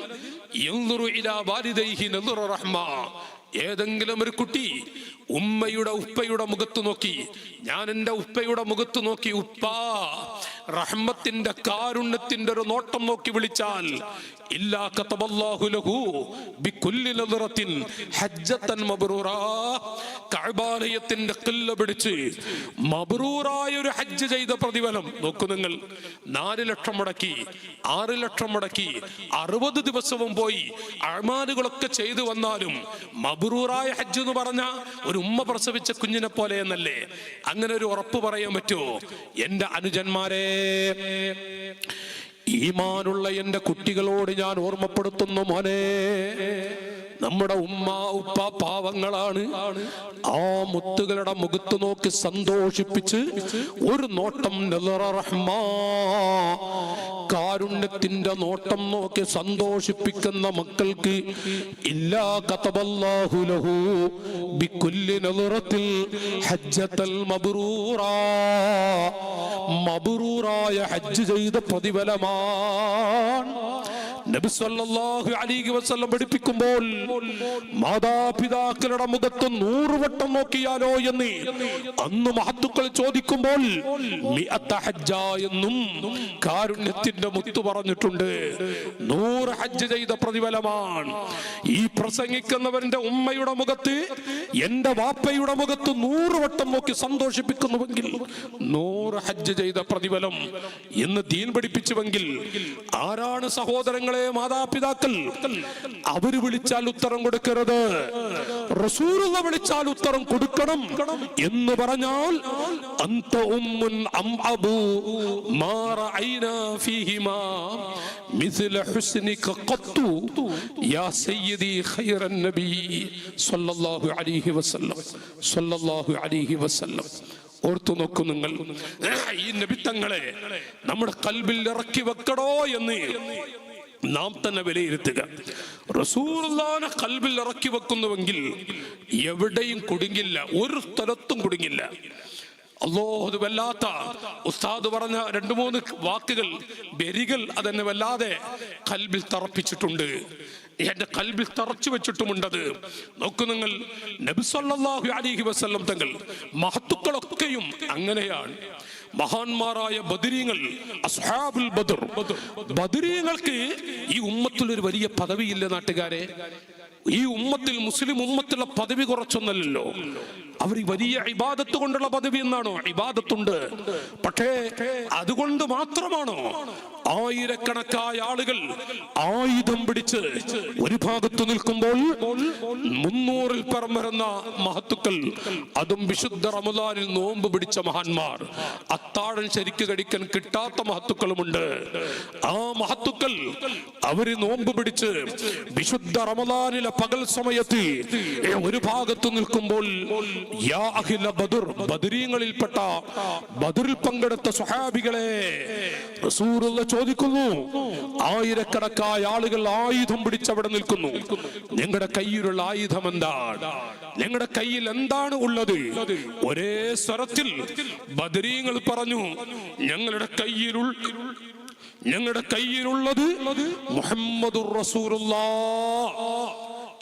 യൻദുറു ഇലാ വാലിദൈഹി നദറ റഹ്മാ. ഏതെങ്കിലും ഒരു കുട്ടി ഉമ്മയുടെ ഉപ്പയുടെ മുഖത്ത് നോക്കി, ഞാൻ എൻ്റെ ഉപ്പയുടെ മുഖത്ത് നോക്കി ഉപ്പാ റഹ്മത്തിന്റെ കാരുണ്യത്തിന്റെ ഒരു നോട്ടം നോക്കി വിളിച്ചാൽ, ഇല്ലാ കതബല്ലാഹു ലഹു ബികുല്ലി നദറത്തിൻ ഹജ്ജത്തൻ മബ്റൂറാ. കഅബാലയത്തിന്റെ ഖില്ല പിടിച്ച് മബ്റൂറായ ഒരു ഹജ്ജ് ചെയ്ത പ്രതിഫലം നോക്കൂ നിങ്ങൾ. 4 ലക്ഷം മുടക്കി, 6 ലക്ഷം മുടക്കി, 60 ദിവസവും പോയി അഅ്മാലുകളൊക്കെ ചെയ്തു വന്നാലും മബ്റൂറായ ഹജ്ജ് എന്ന് പറഞ്ഞ ഒരു ഉമ്മ പ്രസവിച്ച കുഞ്ഞിനെ പോലെ എന്നല്ലേ? അങ്ങനെ ഒരു ഉറപ്പ് പറയാൻ പറ്റുമോ? എന്റെ അനുജന്മാരെ, ഈമാനുള്ള എന്റെ കുട്ടികളോട് ഞാൻ ഓർമ്മപ്പെടുത്തുന്നു, മോനെ, നമ്മുടെ ഉമ്മ ഉപ്പ പാവങ്ങളാണ്. ആ മുത്തുകളുടെ മുഖത്ത് നോക്കി സന്തോഷിപ്പിച്ച് ഒരു നോട്ടം നദറ റഹ്മാ, കാരുണ്യത്തിന്റെ നോട്ടം നോക്കി സന്തോഷിപ്പിക്കുന്ന മക്കൾക്ക് ഇല്ലാ കതബല്ലാഹു ലഹു ബികുല്ലി നളറത്തിൽ ഹജ്ജത്തൽ മബ്റൂറാ, മബ്റൂറായ ഹജ്ജ് ചെയ്ത പ്രതിഫലമാണ്. നബി സല്ലല്ലാഹു അലൈഹി വസല്ലം പഠിപ്പിക്കുമ്പോൾ മാതാപിതാക്കളുടെ മുഖത്ത് 100 വട്ടം നോക്കിയാലോ എന്ന് അന്ന് മഹത്തുക്കൾ ചോദിക്കുമ്പോൾ മിഅത്ത ഹജ്ജ എന്നും കാരുണ്യത്തിന്റെ മുത്ത് പറഞ്ഞിട്ടുണ്ട്. 100 ഹജ്ജ് ചെയ്ത പ്രതിഫലമാണ്. ഈ പ്രസംഗിക്കുന്നവന്റെ ഉമ്മയുടെ മുഖത്ത്, എന്റെ വാപ്പയുടെ മുഖത്ത് 100 വട്ടം നോക്കി സന്തോഷിപ്പിക്കുന്നുവെങ്കിൽ 100 ഹജ്ജ് ചെയ്ത പ്രതിഫലം എന്ന് ദീൻ പഠിപ്പിച്ചുവെങ്കിൽ ആരാണ് സഹോദരങ്ങളെ മാതാപിതാക്കൾ? അവര് വിളിച്ചാൽ ഉത്തരം കൊടുക്കരുത്, റസൂലുള്ള വിളിച്ചാൽ ഉത്തരം കൊടുക്കണം എന്ന് പറഞ്ഞാൽ അന്ത ഉമ്മുൻ അം അബൂ മാ റഅയ്നാ ഫീഹിമാ മിസ്ല ഹുസ്നിക ഖത്തു യാ സയ്യിദി ഖൈറൻ നബി സല്ലല്ലാഹു അലൈഹി വസല്ലം, സല്ലല്ലാഹു അലൈഹി വസല്ലം. ഓർത്തു നോക്കൂ നിങ്ങൾ, ഈ നബിത്തങ്ങളെ നമ്മുടെ കൽബിൽ ഇറക്കി വെക്കടോ എന്ന് നാം തന്നെ വിലയിരുത്തുക. റസൂലുള്ളാഹിനെ കൽബിൽ ഇറക്കി വെക്കുന്നുവെങ്കിൽ എവിടെയും കുടുങ്ങില്ല, ഒരു സ്ഥലത്തും കുടുങ്ങില്ല. അല്ലാഹു, അത് വല്ലാത്ത ഉസ്താദ് പറഞ്ഞ 2-3 വാക്കുകൾ, ബെരികൾ അതെന്നെ വല്ലാതെ കൽബിൽ തറപ്പിച്ചിട്ടുണ്ട്, എന്റെ കൽബിൽ തറച്ചു വെച്ചിട്ടുമുണ്ടത്. നോക്കൂ നിങ്ങൾ, നബി സല്ലല്ലാഹു അലൈഹി വസല്ലം തങ്ങൾ മഹത്തുക്കളൊക്കെയും അങ്ങനെയാണ്. മഹാന്മാരായ ബദരീങ്ങൾ, അസ്ഹാബുൽ ബദർ, ബദരീങ്ങൾക്ക് ഈ ഉമ്മത്തിൽ ഒരു വലിയ പദവിയില്ല നാട്ടുകാരെ. ഈ ഉമ്മത്തിൽ, മുസ്ലിം ഉമ്മത്തിലുള്ള പദവി കുറച്ചൊന്നല്ലോ. അവർ വലിയ ഇബാദത്ത് കൊണ്ടുള്ള പദവി എന്നാണോ? ഇബാദത്തുണ്ട്, പക്ഷേ അതുകൊണ്ട് മാത്രമാണോ ആയിരക്കണക്കായ ആളുകൾ ആയുധം പിടിച്ച് ഒരു ഭാഗത്ത് നിൽക്കുമ്പോൾ 300-ൽ പരം വരുന്ന മഹത്തുക്കൾ, അതും വിശുദ്ധ റമദാനിൽ നോമ്പ് പിടിച്ച മഹാന്മാർ, അത്താഴം ശരിക്ക് കഴിക്കാൻ കിട്ടാത്ത മഹത്തുക്കളുമുണ്ട്. ആ മഹത്തുക്കൾ അവര് നോമ്പ് പിടിച്ച് വിശുദ്ധ റമദാനിലെ പകൽ സമയത്ത് ഒരു ഭാഗത്ത് നിൽക്കുമ്പോൾ യാ അഹ്ല ബദർ, ബദരീങ്ങളിൽപ്പെട്ട ബദറിൽ പങ്കെടുത്ത സ്വഹാബികളെ, റസൂലുള്ള ചോദിക്കുന്നു, ആയിരക്കണക്കായ ആളുകൾ ആയുധം പിടിച്ചവിടെ നിൽക്കുന്നു, നിങ്ങളുടെ കയ്യിലുള്ള ആയുധം എന്താണ്? നിങ്ങളുടെ കയ്യിൽ എന്താണ് ഉള്ളത്? ഒരേ സ്വരത്തിൽ ബദരീങ്ങൾ പറഞ്ഞു, ഞങ്ങളുടെ കയ്യിലുള്ളത് മുഹമ്മദുർ റസൂലുള്ളാഹ്.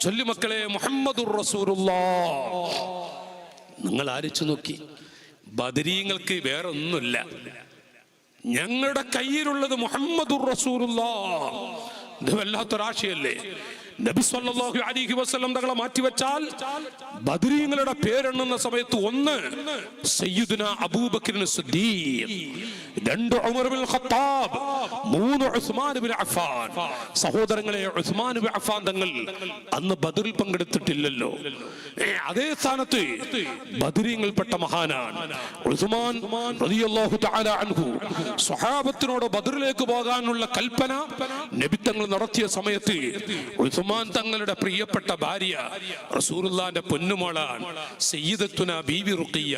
ചൊല്ലി മക്കളെ, മുഹമ്മദുർ റസൂലുള്ളാഹ്. നിങ്ങൾ ആലോചിച്ചു നോക്കി, ബദരീങ്ങൾക്ക് വേറെ ഒന്നുമില്ല, ഞങ്ങളുടെ കയ്യിലുള്ളത് മുഹമ്മദുർ റസൂലുള്ളാഹ്. ഇത് വല്ലാത്തൊരാശയല്ലേ? നബി സല്ലല്ലാഹു അലൈഹി വസല്ലം തങ്ങളെ മാറ്റിവെച്ചാൽ ബദരീങ്ങളുടെ പേരെണ്ണുന്ന സമയത്ത് 1 സയ്യിദുന Abu Bakr Siddique, 2 Umar bin Khattab, 3 Usman bin Affan. സഹോദരങ്ങളെ, ഉസ്മാൻ ബിൻ അഫ്ഫാൻ തങ്ങൾ അന്ന് ബദറിൽ പങ്കെടുത്തിട്ടില്ലല്ലോ. അതേ സ്ഥാനത്ത് ബദരീങ്ങളിൽപ്പെട്ട മഹാനാണ് ഉസ്മാൻ റളിയല്ലാഹു തആല അൻഹു. സ്വഹാബത്തിനോട് ബദറിലേക്ക് പോകാനുള്ള കൽപ്പന നബി തങ്ങൾ നടത്തിയ സമയത്ത് ഉസ്മാൻ തങ്ങളുടെ പ്രിയപ്പെട്ട ഭാര്യ റസൂലുള്ളാഹിന്റെ പൊന്നുമോളാണ് സയ്യിദത്തുന ബീവി റുഖിയ്യ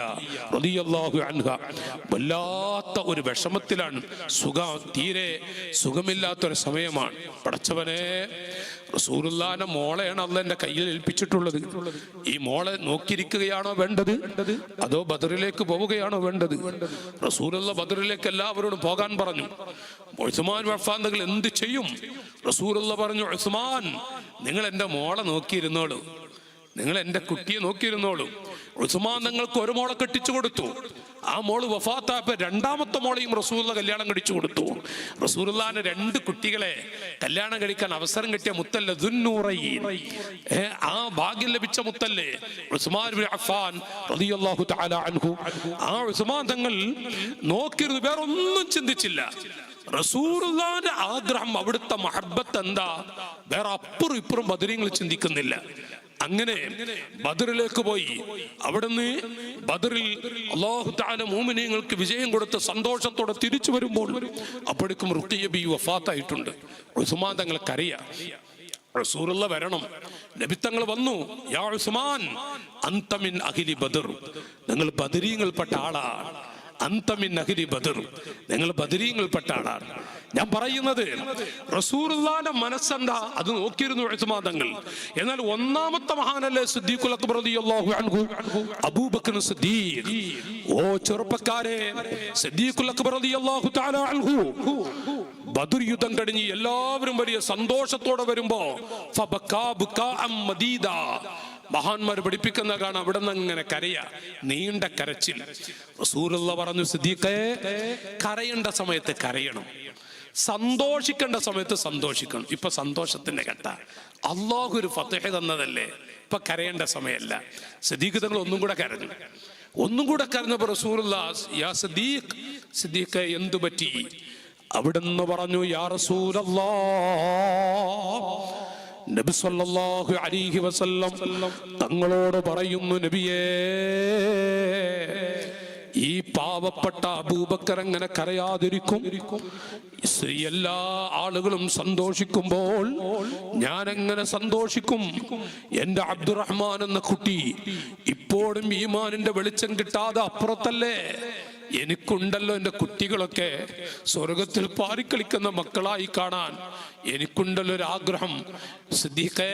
റളിയല്ലാഹു അൻഹ. വല്ലാത്ത ഒരു വിഷമത്തിലാണ്, തീരെ സുഖമില്ലാത്തൊരു സമയമാണ്. പടച്ചവനെ, റസൂലുള്ളാഹിന്റെ മോളെയാണ് അല്ലാഹ് എന്റെ കയ്യിൽ ഏൽപ്പിച്ചിട്ടുള്ളത്. ഈ മോളെ നോക്കിയിരിക്കുകയാണോ വേണ്ടത്, അതോ ബദറിലേക്ക് പോവുകയാണോ വേണ്ടത്? റസൂലുള്ള ബദറിലേക്ക് എല്ലാവരോടും പോകാൻ പറഞ്ഞു. ഉസ്മാൻ അഫ്ഫാൻ തങ്ങൾ എന്ത് ചെയ്യും? റസൂലുള്ള പറഞ്ഞു, ഉസ്മാൻ, നിങ്ങൾ എന്റെ മോളെ നോക്കിയിരുന്നോളൂ, നിങ്ങൾ എന്റെ കുട്ടിയെ നോക്കിയിരുന്നോളൂ. ഉസ്മാൻ തങ്ങൾക്ക് ഒരു മോളെ കെട്ടിച്ചു കൊടുത്തു. ആ മോള് വഫാത്തായപ്പോൾ 2ാമത്തെ മോളെയും റസൂലുള്ള കല്യാണം കഴിച്ചു കൊടുത്തു. റസൂലുള്ളാഹിന്റെ 2 കുട്ടികളെ കല്യാണം കഴിക്കാൻ അവസരം കിട്ടിയ മുത്തല്ലേ ദുന്നൂറൈൻ, ആ ഭാഗ്യം ലഭിച്ച മുത്തല്ലേ ഉസ്മാൻ ബിൻ അഫ്ഫാൻ റളിയല്ലാഹു തആല അൻഹു. ആ ഉസ്മാൻ തങ്ങൾ നോക്കിയിരുന്നു, വേറെ ഒന്നും ചിന്തിച്ചില്ല. റസൂലുള്ളാഹിന്റെ ആഗ്രഹം, അവിടുത്തെ മഹബ്ബത്ത് എന്താ, വേറെ അപ്പുറം ഇപ്പുറം ബദരീങ്ങൾ ചിന്തിക്കുന്നില്ല. അങ്ങനെ ബദറിലേക്ക് പോയി. അവിടുന്ന് ബദറിൽ അല്ലാഹു തആല മുഅ്മിനീങ്ങൾക്ക് വിജയം കൊടുത്ത സന്തോഷത്തോടെ തിരിച്ചു വരുമ്പോൾ അപ്പോഴേക്കും റുഖിയ്യ ബി വഫാത്തായിട്ടുണ്ട്. ഉസ്മാൻ തങ്ങൾക്കറിയാം റസൂലുള്ള വരണം. നബി തങ്ങൾ വന്നു, യാ ഉസ്മാൻ അൻത മിൻ അഹ്ലി ബദർ, നിങ്ങൾ ബദരീങ്ങൾപ്പെട്ട ആളാണ്. അന്ത മിൻ അഹ്ലി ബദർ, നിങ്ങൾ ബദരീങ്ങളിൽപ്പെട്ട ആളാണ്. ഞാൻ പറയുന്നത് റസൂലുള്ളാഹിന്റെ മനസ്സെന്താ അത് നോക്കിയിരുന്നു ഉസ്മാൻ തങ്ങൾ. എന്നാൽ ഒന്നാമത്തെ മഹാനല്ലേ സിദ്ദീഖുൽ അക്ബർ റളിയല്ലാഹു അൻഹു, അബൂബക്കർ സിദ്ദീഖ്. ഓ ചെറുപ്പക്കാരെ, സിദ്ദീഖുൽ അക്ബർ റളിയല്ലാഹു തആല അൻഹു ബദർ യുദ്ധം കഴിഞ്ഞ് എല്ലാവരും വലിയ സന്തോഷത്തോടെ വരുമ്പോ ഫബകാ ബുകാഅം മദീദ, മഹാന്മാർ പഠിപ്പിക്കുന്ന കാണാം അവിടെ നിന്ന് അങ്ങനെ കരയാ, നീണ്ട കരച്ചിൽ. റസൂലുള്ളാഹി പറഞ്ഞു, സിദ്ദീഖേ, കരയേണ്ട സമയത്ത് കരയണം, സന്തോഷിക്കേണ്ട സമയത്ത് സന്തോഷിക്കണം. ഇപ്പൊ സന്തോഷത്തിന്റെ ഘട്ട, അള്ളാഹു ഒരു ഫത്ഹ് തന്നതല്ലേ, ഇപ്പൊ കരയേണ്ട സമയമല്ല. സിദ്ദീഖ് തങ്ങൾ ഒന്നും കൂടെ കരഞ്ഞു. ഒന്നും കൂടെ കരഞ്ഞപ്പോ റസൂലുള്ളാഹി, യാ സിദ്ദീഖ്, സിദ്ദീഖേ എന്തു പറ്റി? അവിടുന്ന് പറഞ്ഞു, യാ റസൂലല്ലാഹ്, നബി സല്ലല്ലാഹു അലൈഹി വസല്ലം തങ്ങളോട് പറയുന്നു, നബിയേ, ഈ പാവപ്പെട്ട അബൂബക്കർ എങ്ങനെ കരയാതിരിക്കും? എല്ലാ ആളുകളും സന്തോഷിക്കുമ്പോൾ ഞാൻ എങ്ങനെ സന്തോഷിക്കും? എന്റെ അബ്ദുറഹ്മാൻ എന്ന കുട്ടി ഇപ്പോഴും ഈമാനിന്റെ വെളിച്ചം കിട്ടാതെ അപ്പുറത്തല്ലേ? എനിക്കുണ്ടല്ലോ എൻ്റെ കുട്ടികളൊക്കെ സ്വർഗത്തിൽ പാറിക്കളിക്കുന്ന മക്കളായി കാണാൻ എനിക്കുണ്ടല്ലോ ഒരു ആഗ്രഹം. സിദ്ദീഖേ,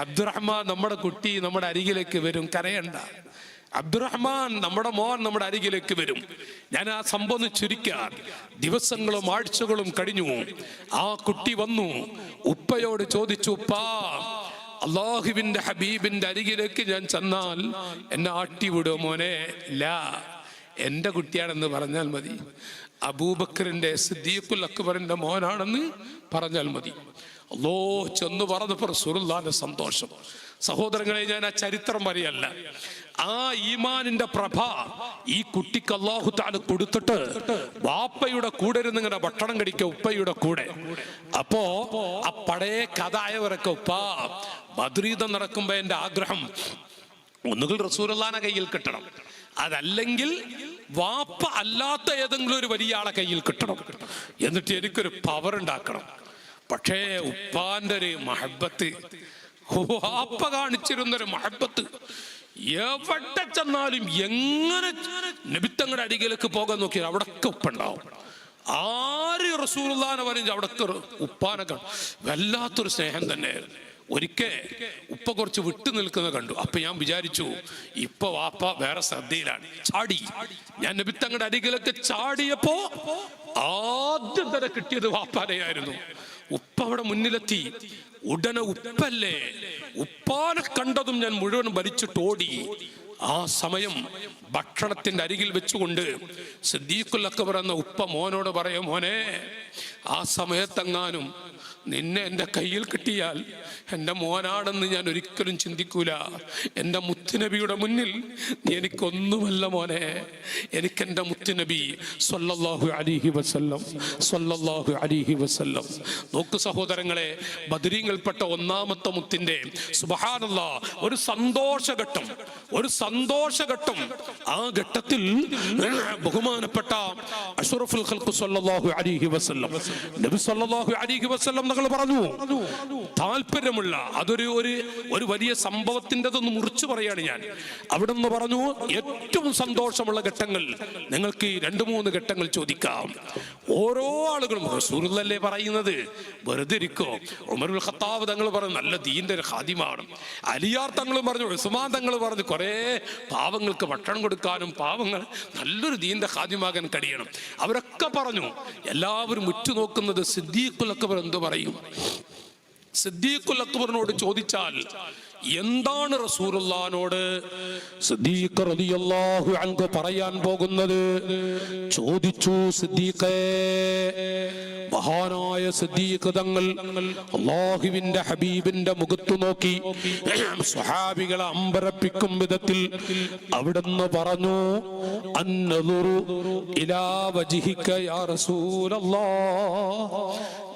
അബ്ദുറഹ്മാൻ നമ്മുടെ കുട്ടി നമ്മുടെ അരികിലേക്ക് വരും, കരയണ്ട. അബ്ദുറഹ്മാൻ നമ്മുടെ മോൻ നമ്മുടെ അരികിലേക്ക് വരും. ഞാൻ ആ സംഭവം ചുരുക്കാൻ, ദിവസങ്ങളും ആഴ്ചകളും കഴിഞ്ഞു. ആ കുട്ടി വന്നു, ഉപ്പയോട് ചോദിച്ചു, ഉപ്പാ, അള്ളാഹുവിന്റെ ഹബീബിന്റെ അരികിലേക്ക് ഞാൻ ചെന്നാൽ എന്നെ ആട്ടിവിടുമോ മോനെ? ലാ, എന്റെ കുട്ടിയാണെന്ന് പറഞ്ഞാൽ മതി. അബൂബക്കറിന്റെ സിദ്ദീഖുൽ അക്ബറിന്റെ മോനാണെന്ന് പറഞ്ഞാൽ മതി. അല്ലോ ചെന്ന് പറഞ്ഞപ്പോ റസൂലുള്ളാഹിന്റെ സന്തോഷം. സഹോദരങ്ങളെ, ഞാൻ ആ ചരിത്രം പറയല്ല, ആ ഈമാനിന്റെ പ്രഭ ഈ കുട്ടിക്ക് അല്ലാഹു തആല കൊടുത്തിട്ട് വാപ്പയുടെ കൂടെ ഇരുന്ന് ഇങ്ങനെ ഭക്ഷണം കഴിക്കുക, ഉപ്പയുടെ കൂടെ. അപ്പോ ആ പഴയ കഥ ആയവരൊക്കെ, ഉപ്പാ, ബദ്രീദം നടക്കുമ്പോ എന്റെ ആഗ്രഹം ഒന്നുകിൽ റസൂലുള്ളാഹിന്റെ കയ്യിൽ കിട്ടണം, അതല്ലെങ്കിൽ വാപ്പ അല്ലാത്ത ഏതെങ്കിലും ഒരു വലിയ ആളെ കയ്യിൽ കിട്ടണം, എന്നിട്ട് എനിക്കൊരു പവർ ഉണ്ടാക്കണം. പക്ഷേ ഉപ്പാന്റെ ഒരു മഹബത്ത്, വാപ്പ കാണിച്ചിരുന്നൊരു മഹബത്ത്, എവിടെ ചെന്നാലും എങ്ങനെ നബിത്തങ്ങളുടെ അരികിലേക്ക് പോകാൻ നോക്കിയാൽ അവിടൊക്കെ ഉപ്പുണ്ടാവും. ആര് റസൂലുള്ളാഹിനെ പറഞ്ഞ് അവിടൊക്കെ ഉപ്പാനെ കാണും. വല്ലാത്തൊരു സ്നേഹം തന്നെയായിരുന്നു. ഒരിക്കൽ ഉപ്പ കുറച്ച് വിട്ടു നിൽക്കുന്ന കണ്ടു. അപ്പൊ ഞാൻ വിചാരിച്ചു, ഇപ്പൊ വാപ്പ വേറെ ശ്രദ്ധയിലാണ്, ചാടി. ഞാൻ നബിത്തങ്ങളുടെ അരികിലൊക്കെ ചാടിയപ്പോ ആദ്യം തന്നെ കിട്ടിയത് വാപ്പാനെയായിരുന്നു. ഉപ്പ അവിടെ മുന്നിലെത്തി. ഉടനെ ഉപ്പല്ലേ, ഉപ്പാനെ കണ്ടതും ഞാൻ മുഴുവൻ വലിച്ചിട്ടോടി. ആ സമയം ഭക്ഷണത്തിന്റെ അരികിൽ വെച്ചുകൊണ്ട് സിദ്ദീഖുൽ അക്ബർ എന്ന ഉപ്പ മോനോട് പറയും, മോനെ, ആ സമയത്തെങ്ങാനും നിന്നെ എൻ്റെ കയ്യിൽ കിട്ടിയാൽ എൻ്റെ മോനാണെന്ന് ഞാൻ ഒരിക്കലും ചിന്തിക്കൂല. എൻ്റെ മുത്തുനബിയുടെ മുന്നിൽ നീ എനിക്കൊന്നുമല്ല മോനെ, എനിക്കെൻ്റെ മുത്തുനബി സ്വല്ലല്ലാഹു അലൈഹി വസല്ലം, സ്വല്ലല്ലാഹു അലൈഹി വസല്ലം. നോക്കു സഹോദരങ്ങളെ, ബദരീങ്ങളിൽപ്പെട്ട ഒന്നാമത്തെ മുത്തിന്റെ സുബ്ഹാനല്ലാഹ് ഒരു സന്തോഷഘട്ടം, ഒരു സന്തോഷഘട്ടം. ആ ഘട്ടത്തിൽ ബഹുമാനപ്പെട്ട അഷ്റഫുൽ ഖൽഖ് സ്വല്ലല്ലാഹു അലൈഹി വസല്ലം, നബി സ്വല്ലല്ലാഹു അലൈഹി വസല്ലം തങ്ങൾ പറഞ്ഞു, താല്പര്യമുള്ള അതൊരു ഒരു വലിയ സംഭവത്തിൻ്റെതൊന്ന് മുറിച്ചു പറയാണ് ഞാൻ. അവിടെ നിന്ന് പറഞ്ഞു, ഏറ്റവും സന്തോഷമുള്ള ഘട്ടങ്ങൾ നിങ്ങൾക്ക് 2-3 ഘട്ടങ്ങൾ ചോദിക്കാം. ഓരോ ആളുകളും റസൂലുള്ളാഹി പറയുന്നത് വെറുതെ ഇരിക്കോ? ഉമറുൽ ഖത്താബ് തങ്ങൾ പറഞ്ഞു നല്ല ദീന്റെ ഒരു ഖാദിമാണ്. അലിയാർ തങ്ങളും പറഞ്ഞു, ഉസ്മാൻ തങ്ങൾ പറഞ്ഞു കുറെ പാവങ്ങൾക്ക് ഭക്ഷണം കൊടുക്കാനും പാവങ്ങൾ നല്ലൊരു ദീന്റെ ഖാദിമാകാൻ കഴിയണം. അവരൊക്കെ പറഞ്ഞു. എല്ലാവരും ഉറ്റുനോക്കുന്നത് സിദ്ദീഖുൽ അക്ബർ എന്ത് പറയും? സിദ്ദീഖുൽ അക്ബറിനോട് ചോദിച്ചാൽ എന്താണ് റസൂലുള്ളാഹിനോട് സിദ്ദീഖ് റളിയല്ലാഹു അൻഹു പറയാൻ പോകുന്നത്? ചോദിച്ചു, സിദ്ദീഖേ, മഹാനായ സിദ്ദീഖ് തങ്ങൾ അല്ലാഹുവിന്റെ ഹബീബിന്റെ മുഖത്ത് നോക്കി സ്വഹാബികളെ അമ്പരപ്പിക്കും വിധത്തിൽ അവിടുന്ന് പറഞ്ഞു, അന്നദുറു ഇലാ വജ്ഹിക യാ റസൂലല്ലാഹ്.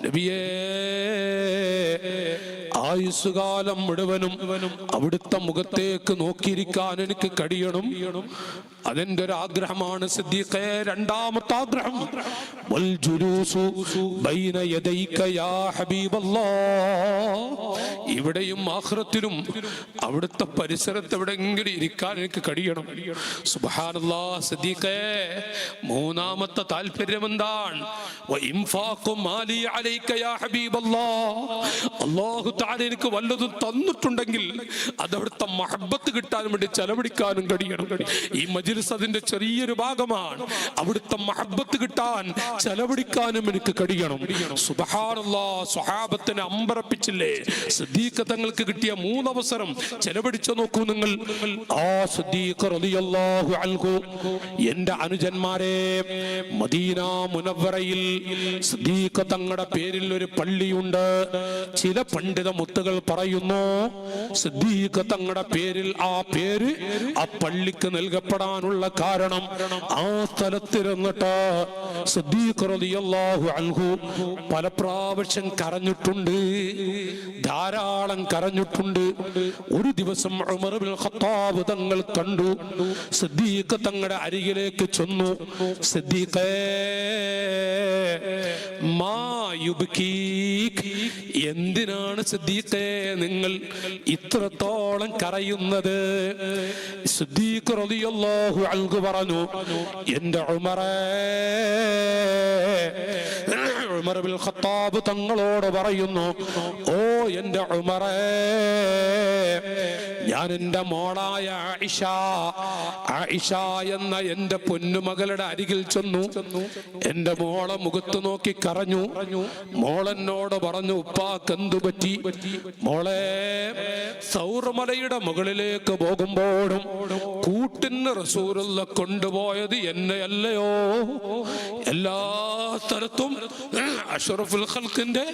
നബിയേ, ആയുസ്സുകാലം മുഴുവനും അവിടുത്തെ മുഖത്തേക്ക് നോക്കിയിരിക്കാൻ എനിക്ക് കഴിയണം. അതെന്റെ ഒരു ആഗ്രഹമാണ് സിദ്ദീഖേ. രണ്ടാമത്തെ ആഗ്രഹം വൽ ജുലൂസു ബൈന യദൈക യാ ഹബീബല്ലാഹ്, ഇവിടെയും ആഖിറത്തിലും അവിടുത്തെ പരിസരത്ത് എവിടെയെങ്കിലും ഇരിക്കാൻ എനിക്ക് കഴിയണം. സുബ്ഹാനല്ലാഹ്. സിദ്ദീഖേ, മൂന്നാമത്തെ താല്പര്യം എന്താണ്? വ ഇൻഫാഖു മാലി അലൈക യാ ഹബീബല്ലാഹ്, അല്ലാഹു തആല എനിക്ക് വല്ലതും തന്നിട്ടുണ്ടെങ്കിൽ അത് അവിടുത്തെ മഹബ്ബത്ത് കിട്ടാൻ വേണ്ടി ചെലവഴിക്കാനും കഴിയണം. ഈ മജ്ലിസ് അതിന്റെ ചെറിയൊരു ഭാഗമാണ്. അവിടുത്തെ മഹബ്ബത്ത് കിട്ടാൻ ചെലവഴിക്കാനും എനിക്ക് കഴിയണം. സുബ്ഹാനല്ലാഹ്. സ്വഹാബത്തിനെ അമ്പരപ്പിച്ചില്ലേ സിദ്ദീഖ് തങ്ങൾക്ക് കിട്ടിയ മൂന്നവസരം ചെലവഴിച്ചു നോക്കൂ നിങ്ങൾ. ആ സിദ്ദീഖ് റളിയല്ലാഹു അൻഹു, എന്റെ അനുജന്മാരെ, മദീന മുനവ്വറയിൽ സിദ്ദീഖ് തങ്ങളുടെ പേരിൽ ഒരു പള്ളിയുണ്ട്. ചില പണ്ഡിത മുത്തുകൾ പറയുന്നു സിദ്ദീഖ് തങ്ങളുടെ പേരിൽ ആ പേര് ആ പള്ളിക്ക് നൽകപ്പെടാനുള്ള കാരണം ആ സ്ഥലത്തിരുന്നിട്ട് സിദ്ദീഖ് റളിയല്ലാഹു അൻഹു പല പ്രാവശ്യം കരഞ്ഞിട്ടുണ്ട്, ധാരാളം കരഞ്ഞിട്ടുണ്ട്. ഒരു ദിവസം ഉമർ ഇബ്നുൽ ഖത്താബ് തങ്ങൾ കണ്ടു. സിദ്ദീഖ് തങ്ങളുടെ അരികിലേക്ക് ചെന്നു. സിദ്ദീഖേ, മാ യുബ്കീക്, എന്തിനാണ് സിദ്ദീഖേ നിങ്ങൾ ഇത്രത്തോളം കരയുന്നത്? സിദ്ദീഖ് റളിയല്ലാഹു അൻഹു പറഞ്ഞു, എന്റെ ഉമറേ, ഉമർ ഇബ്നുൽ ഖത്താബ് തങ്ങളോട് പറയുന്നു, ഓ എന്റെ ഉമറേ, ഞാൻ എന്റെ മോളായ ആയിഷ എന്ന എന്റെ പൊന്നുമകളുടെ അരികിൽ ചെന്നു. എന്റെ മോളെ മുഖത്ത് നോക്കി കരഞ്ഞു. മോളെന്നോട് പറഞ്ഞു, ഉപ്പാക്ക് എന്തു പറ്റി? മോളെ, സൗർ മലയുടെ മുകളിലേക്ക് പോകുമ്പോഴും കൂട്ടിന് റസൂലുള്ള കൊണ്ടുപോയത് എന്നെയല്ലയോ? എല്ലാ സ്ഥലത്തും അഷ്റഫുൽ ഖൽഖിന്റെ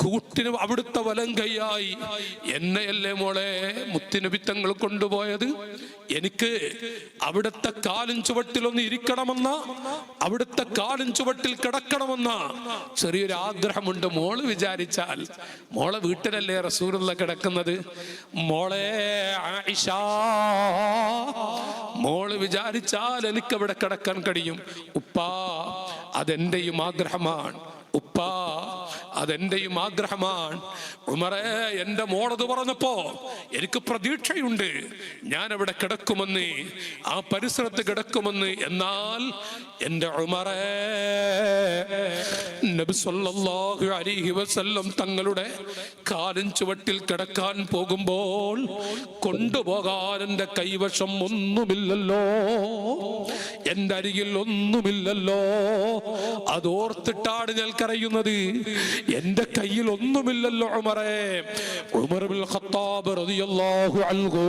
കൂട്ടിന് അവിടുത്തെ വലം കൈയായി എന്നെയല്ലേ മോളെ മുത്തുനബി തങ്ങൾ കൊണ്ടുപോയത്? എനിക്ക് അവിടുത്തെ കാലിൻ ചുവട്ടിലൊന്ന് ഇരിക്കണമെന്ന, അവിടുത്തെ കാലിൻ ചുവട്ടിൽ കിടക്കണമെന്ന ചെറിയൊരു ആഗ്രഹമുണ്ട്. മോള് വിചാരിച്ചാൽ, മോളെ വീട്ടിലല്ലേ റസൂലുള്ള കിടക്കുന്നത്? മോളെ ആയിഷ, മോള് വിചാരിച്ചാൽ എനിക്ക് അവിടെ കിടക്കാൻ കഴിയും. ഉപ്പാ, അതെന്റെയും ആഗ്രഹമാണ്. ഉപ്പാ, അതെന്റെയും ആഗ്രഹമാണ്. ഉമറേ, എന്റെ മോളത് പറഞ്ഞപ്പോ എനിക്ക് പ്രതീക്ഷയുണ്ട്, ഞാൻ അവിടെ കിടക്കുമെന്ന്, ആ പരിസരത്ത് കിടക്കുമെന്ന്. എന്നാൽ എന്റെ ഉമറേ, നബി സല്ലല്ലാഹു അലൈഹി വസല്ലം തങ്ങളുടെ കാലിൻ ചുവട്ടിൽ കിടക്കാൻ പോകുമ്പോൾ കൊണ്ടുപോകാൻ എന്റെ കൈവശം ഒന്നുമില്ലല്ലോ, എന്റെ അരികിൽ ഒന്നുമില്ലല്ലോ. അതോർത്തിട്ടാണ് ഞാൻ കരയുന്നത്. എന്റെ കയ്യിൽ ഒന്നുമില്ലല്ലോ ഉമറേ. ഉമർ ഇബ്നുൽ ഖത്താബ് റളിയല്ലാഹു അൻഹു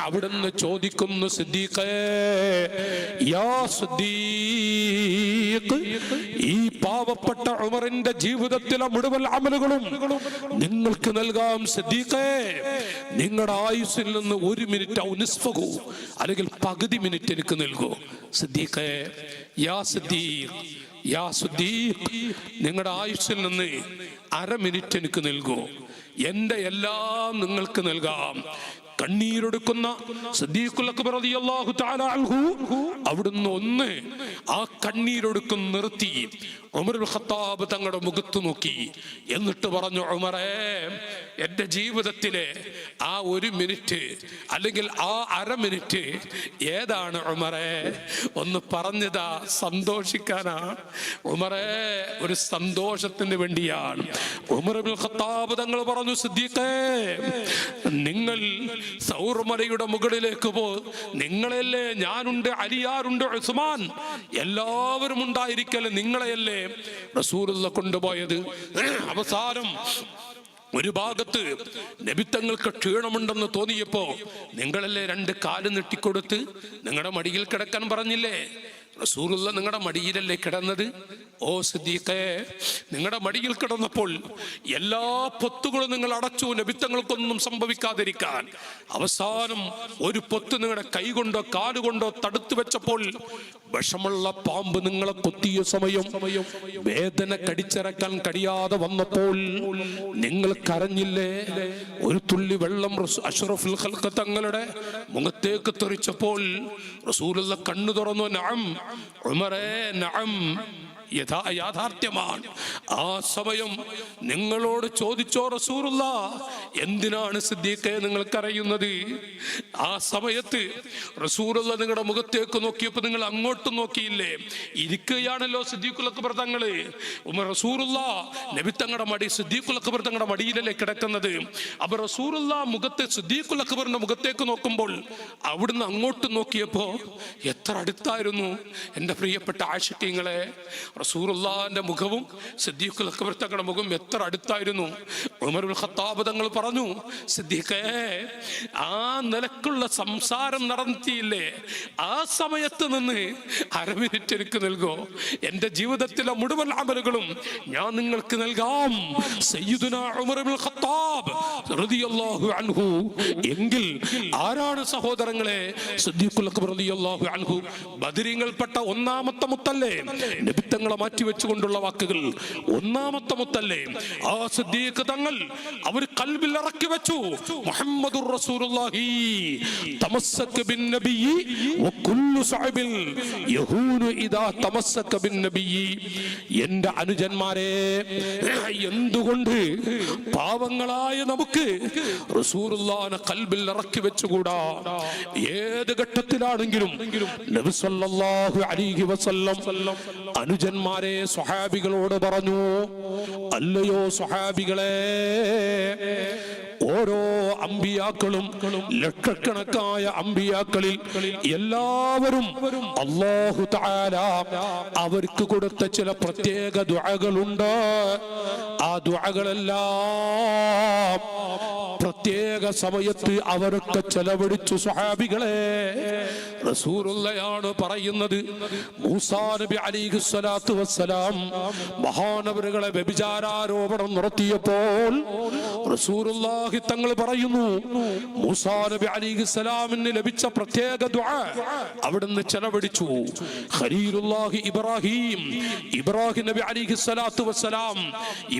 അവിടുന്ന് ചോദിക്കുന്നു, സിദ്ദീഖേ, യാ സിദ്ദീഖ്, ഈ പാവപ്പെട്ട ഉമറിന്റെ ജീവിതത്തിലെ മുഴുവൻ അമലുകളും നിങ്ങൾക്ക് നൽകാം സിദ്ദീഖേ. നിങ്ങളുടെ ആയുസ്സിൽ നിന്ന് 1 മിനിറ്റ് ഔനിസ്ഫഹു, അല്ലെങ്കിൽ പകുതി മിനിറ്റ് എനിക്ക് നൽകൂ സിദ്ദീഖേ. യാ സിദ്ദീഖ്, യാ സിദ്ദീഖ്, നിങ്ങളുടെ ആയുസ്സിൽ നിന്ന് 1/2 മിനിറ്റ് എനിക്ക് നൽകൂ. എന്റെ എല്ലാം നിങ്ങൾക്ക് നൽകാം. കണ്ണീരൊടുക്കുന്ന സിദ്ദീഖുൽ അക്ബർ റളിയല്ലാഹു തആല അൻഹു അവിടുന്ന് ഒന്ന് ആ കണ്ണീരൊടുക്കും നിർത്തി ഉമർ ഇബ്നുൽ ഖത്താബ് തങ്ങളുടെ മുഖത്ത് നോക്കി. എന്നിട്ട് പറഞ്ഞു, ഉമറേ, എന്റെ ജീവിതത്തിലെ ആ 1 മിനിറ്റ് അല്ലെങ്കിൽ ആ 1/2 മിനിറ്റ് ഏതാണ് ഉമറേ? ഒന്ന് പറഞ്ഞതാ, സന്തോഷിക്കാനാണ് ഉമറേ, ഒരു സന്തോഷത്തിന് വേണ്ടിയാണ്. ഉമർ ഇബ്നുൽ ഖത്താബ് തങ്ങൾ പറഞ്ഞു, സിദ്ദീഖേ, നിങ്ങൾ സൗർ മലയുടെ മുകളിലേക്ക് പോ. നിങ്ങളെയല്ലേ, ഞാനുണ്ട്, അലിയാറുണ്ട്, ഉസ്മാൻ, എല്ലാവരും ഉണ്ടായിരിക്കല്ലേ, നിങ്ങളെയല്ലേ റസൂലുള്ള കൊണ്ടുപോയത്? അവസാനം ഒരു ഭാഗത്ത് നബിത്തങ്ങൾക്ക് ക്ഷീണമുണ്ടെന്ന് തോന്നിയപ്പോ നിങ്ങളല്ലേ 2 കാല് നീട്ടിക്കൊടുത്ത് നിങ്ങളുടെ മടിയിൽ കിടക്കാൻ പറഞ്ഞില്ലേ? റസൂലുള്ള നിങ്ങളുടെ മടിയിലല്ലേ കിടന്നത്? ഓ സിദ്ദീഖേ, നിങ്ങളുടെ മടിയിൽ കിടന്നപ്പോൾ എല്ലാ പൊത്തുകളും നിങ്ങൾ അടച്ചു, നബിത്തങ്ങൾക്കൊന്നും സംഭവിക്കാതിരിക്കാൻ. അവസാനം ഒരു പൊത്ത് നിങ്ങളുടെ കൈ കൊണ്ടോ കാലുകൊണ്ടോ തടുത്തു വെച്ചപ്പോൾ വിഷമുള്ള പാമ്പ് നിങ്ങളെ കൊത്തിയ സമയം, വേദന കടിച്ചിറക്കാൻ കഴിയാതെ വന്നപ്പോൾ നിങ്ങൾ കരഞ്ഞില്ലേ? ഒരു തുള്ളി വെള്ളം അഷ്റഫുൽ ഖൽഖ് തങ്ങളുടെ മുഖത്തേക്ക് തെറിച്ചപ്പോൾ റസൂലുള്ള കണ്ണു തുറന്നു. നഅം ഉമറേ, നഅം, യാഥാർത്ഥ്യമാണ്. ആ സമയം നിങ്ങളോട് ചോദിച്ചോ റസൂലുള്ള, എന്തിനാണ് സിദ്ദീഖേ നിങ്ങൾ കരയുന്നത്? ആ സമയത്ത് റസൂലുള്ള നിങ്ങളുടെ മുഖത്തേക്ക് നോക്കിയപ്പോൾ നിങ്ങൾ അങ്ങോട്ട് നോക്കിയില്ലേ? ഇരിക്കുകയാണല്ലോ സിദ്ദീഖുൽ അക്ബർ തങ്ങള്. റസൂലുള്ള നബി തങ്ങളുടെ മടി, സിദ്ദീഖുൽ അക്ബർ തങ്ങളുടെ മടിയിലല്ലേ കിടക്കുന്നത്. അപ്പൊ റസൂലുള്ള മുഖത്തെ സിദ്ദീഖുൽ അക്ബറിന്റെ മുഖത്തേക്ക് നോക്കുമ്പോൾ അവിടുന്ന് അങ്ങോട്ട് നോക്കിയപ്പോ എത്ര അടുത്തായിരുന്നു എൻ്റെ പ്രിയപ്പെട്ട ആശിഖീങ്ങളെ. റസൂലുള്ളാഹിന്റെ മുഖവും സിദ്ദീഖുൽ അക്ബർ തങ്ങളുടെ മുഖം എത്ര അടുത്തായിരുന്നു. ഉമറുൽ ഖത്താബ് തങ്ങൾ പറഞ്ഞു, സിദ്ദീഖേ, ആ നിലക്കുള്ള സംസാരം നടത്തിയില്ലേ, ആ സമയത്ത് നിന്ന് 1/2 മിനിറ്റ് എനിക്ക് നൽകോ? എൻ്റെ ജീവിതത്തിലെ മുഴുവൻ അമലുകളും ഞാൻ നിങ്ങൾക്ക് നൽകാം. സയ്യിദുനാ ഉമർ ഇബ്നുൽ ഖത്താബ് റളിയല്ലാഹു അൻഹു. എങ്കിൽ ആരാണ് സഹോദരങ്ങളെ സിദ്ദീഖുൽ അക്ബർ റളിയല്ലാഹു അൻഹു? ബദരീങ്ങൾപ്പെട്ട ഒന്നാമത്തെ മുത്തല്ലേ? നബിത്തങ്ങളെ മാറ്റിവെച്ചുകൊണ്ടുള്ള വാക്കുകൾ. ഒന്നാമത്തെ മുത്തല്ലേ? ആ സിദ്ദീഖ് തങ്ങൾ അവർ ഖൽബിൽ ഇറക്കി വെച്ചു, മുഹമ്മദുർ റസൂലുള്ളാഹി തമസ്സക ബിൻ നബിയ്യി വകുല്ലു സഅബിൽ യഹൂനു ഇദാ തമസ്സക ബിൻ നബിയ്യി. എൻ്റെ അനുജന്മാരെ, എന്തുകൊണ്ട് പാവങ്ങളായ നമുക്ക് റസൂലുള്ളാഹിനെ ഖൽബിൽ ഇറക്കി വെച്ചുകൂടാ? ഏത് ഘട്ടത്തിലാണെങ്കിലും നബി സല്ലല്ലാഹു അലൈഹി വസല്ലം അനുജന്മാരെ സ്വഹാബികളോട് പറഞ്ഞു, അല്ലയോ സ്വഹാബികളെ, ഓരോ അമ്പിയാക്കളും, ലക്ഷക്കണക്കായ അമ്പിയാക്കളിൽ എല്ലാവരും അല്ലാഹു തആല അവർക്ക് കൊടുത്ത ചില പ്രത്യേക ദുആകളുണ്ട്. ആ ദുആകളെല്ലാം പ്രത്യേക സമയത്ത് അവരൊക്കെ ചെലവഴിച്ചു. സ്വഹാബികളെ, റസൂലുള്ളയാണ് പറയുന്നത്. മൂസാ നബി അലൈഹി സ്വലാത്തു വസ്സലാം മഹാനവറുകളെ വ്യഭിചാരാരോപണം നടത്തിയപ്പോൾ റസൂലുള്ളാഹി തങ്ങൾ പറയുന്നു, മൂസാ നബി അലൈഹി സ്വലാമിന് ലഭിച്ച പ്രത്യേക ദുആ അവിടുന്ന് ചെലവഴിച്ചു. ഖലീലുല്ലാഹി ഇബ്രാഹിം നബി അലൈഹി സ്വലാത്തു വസ്സലാം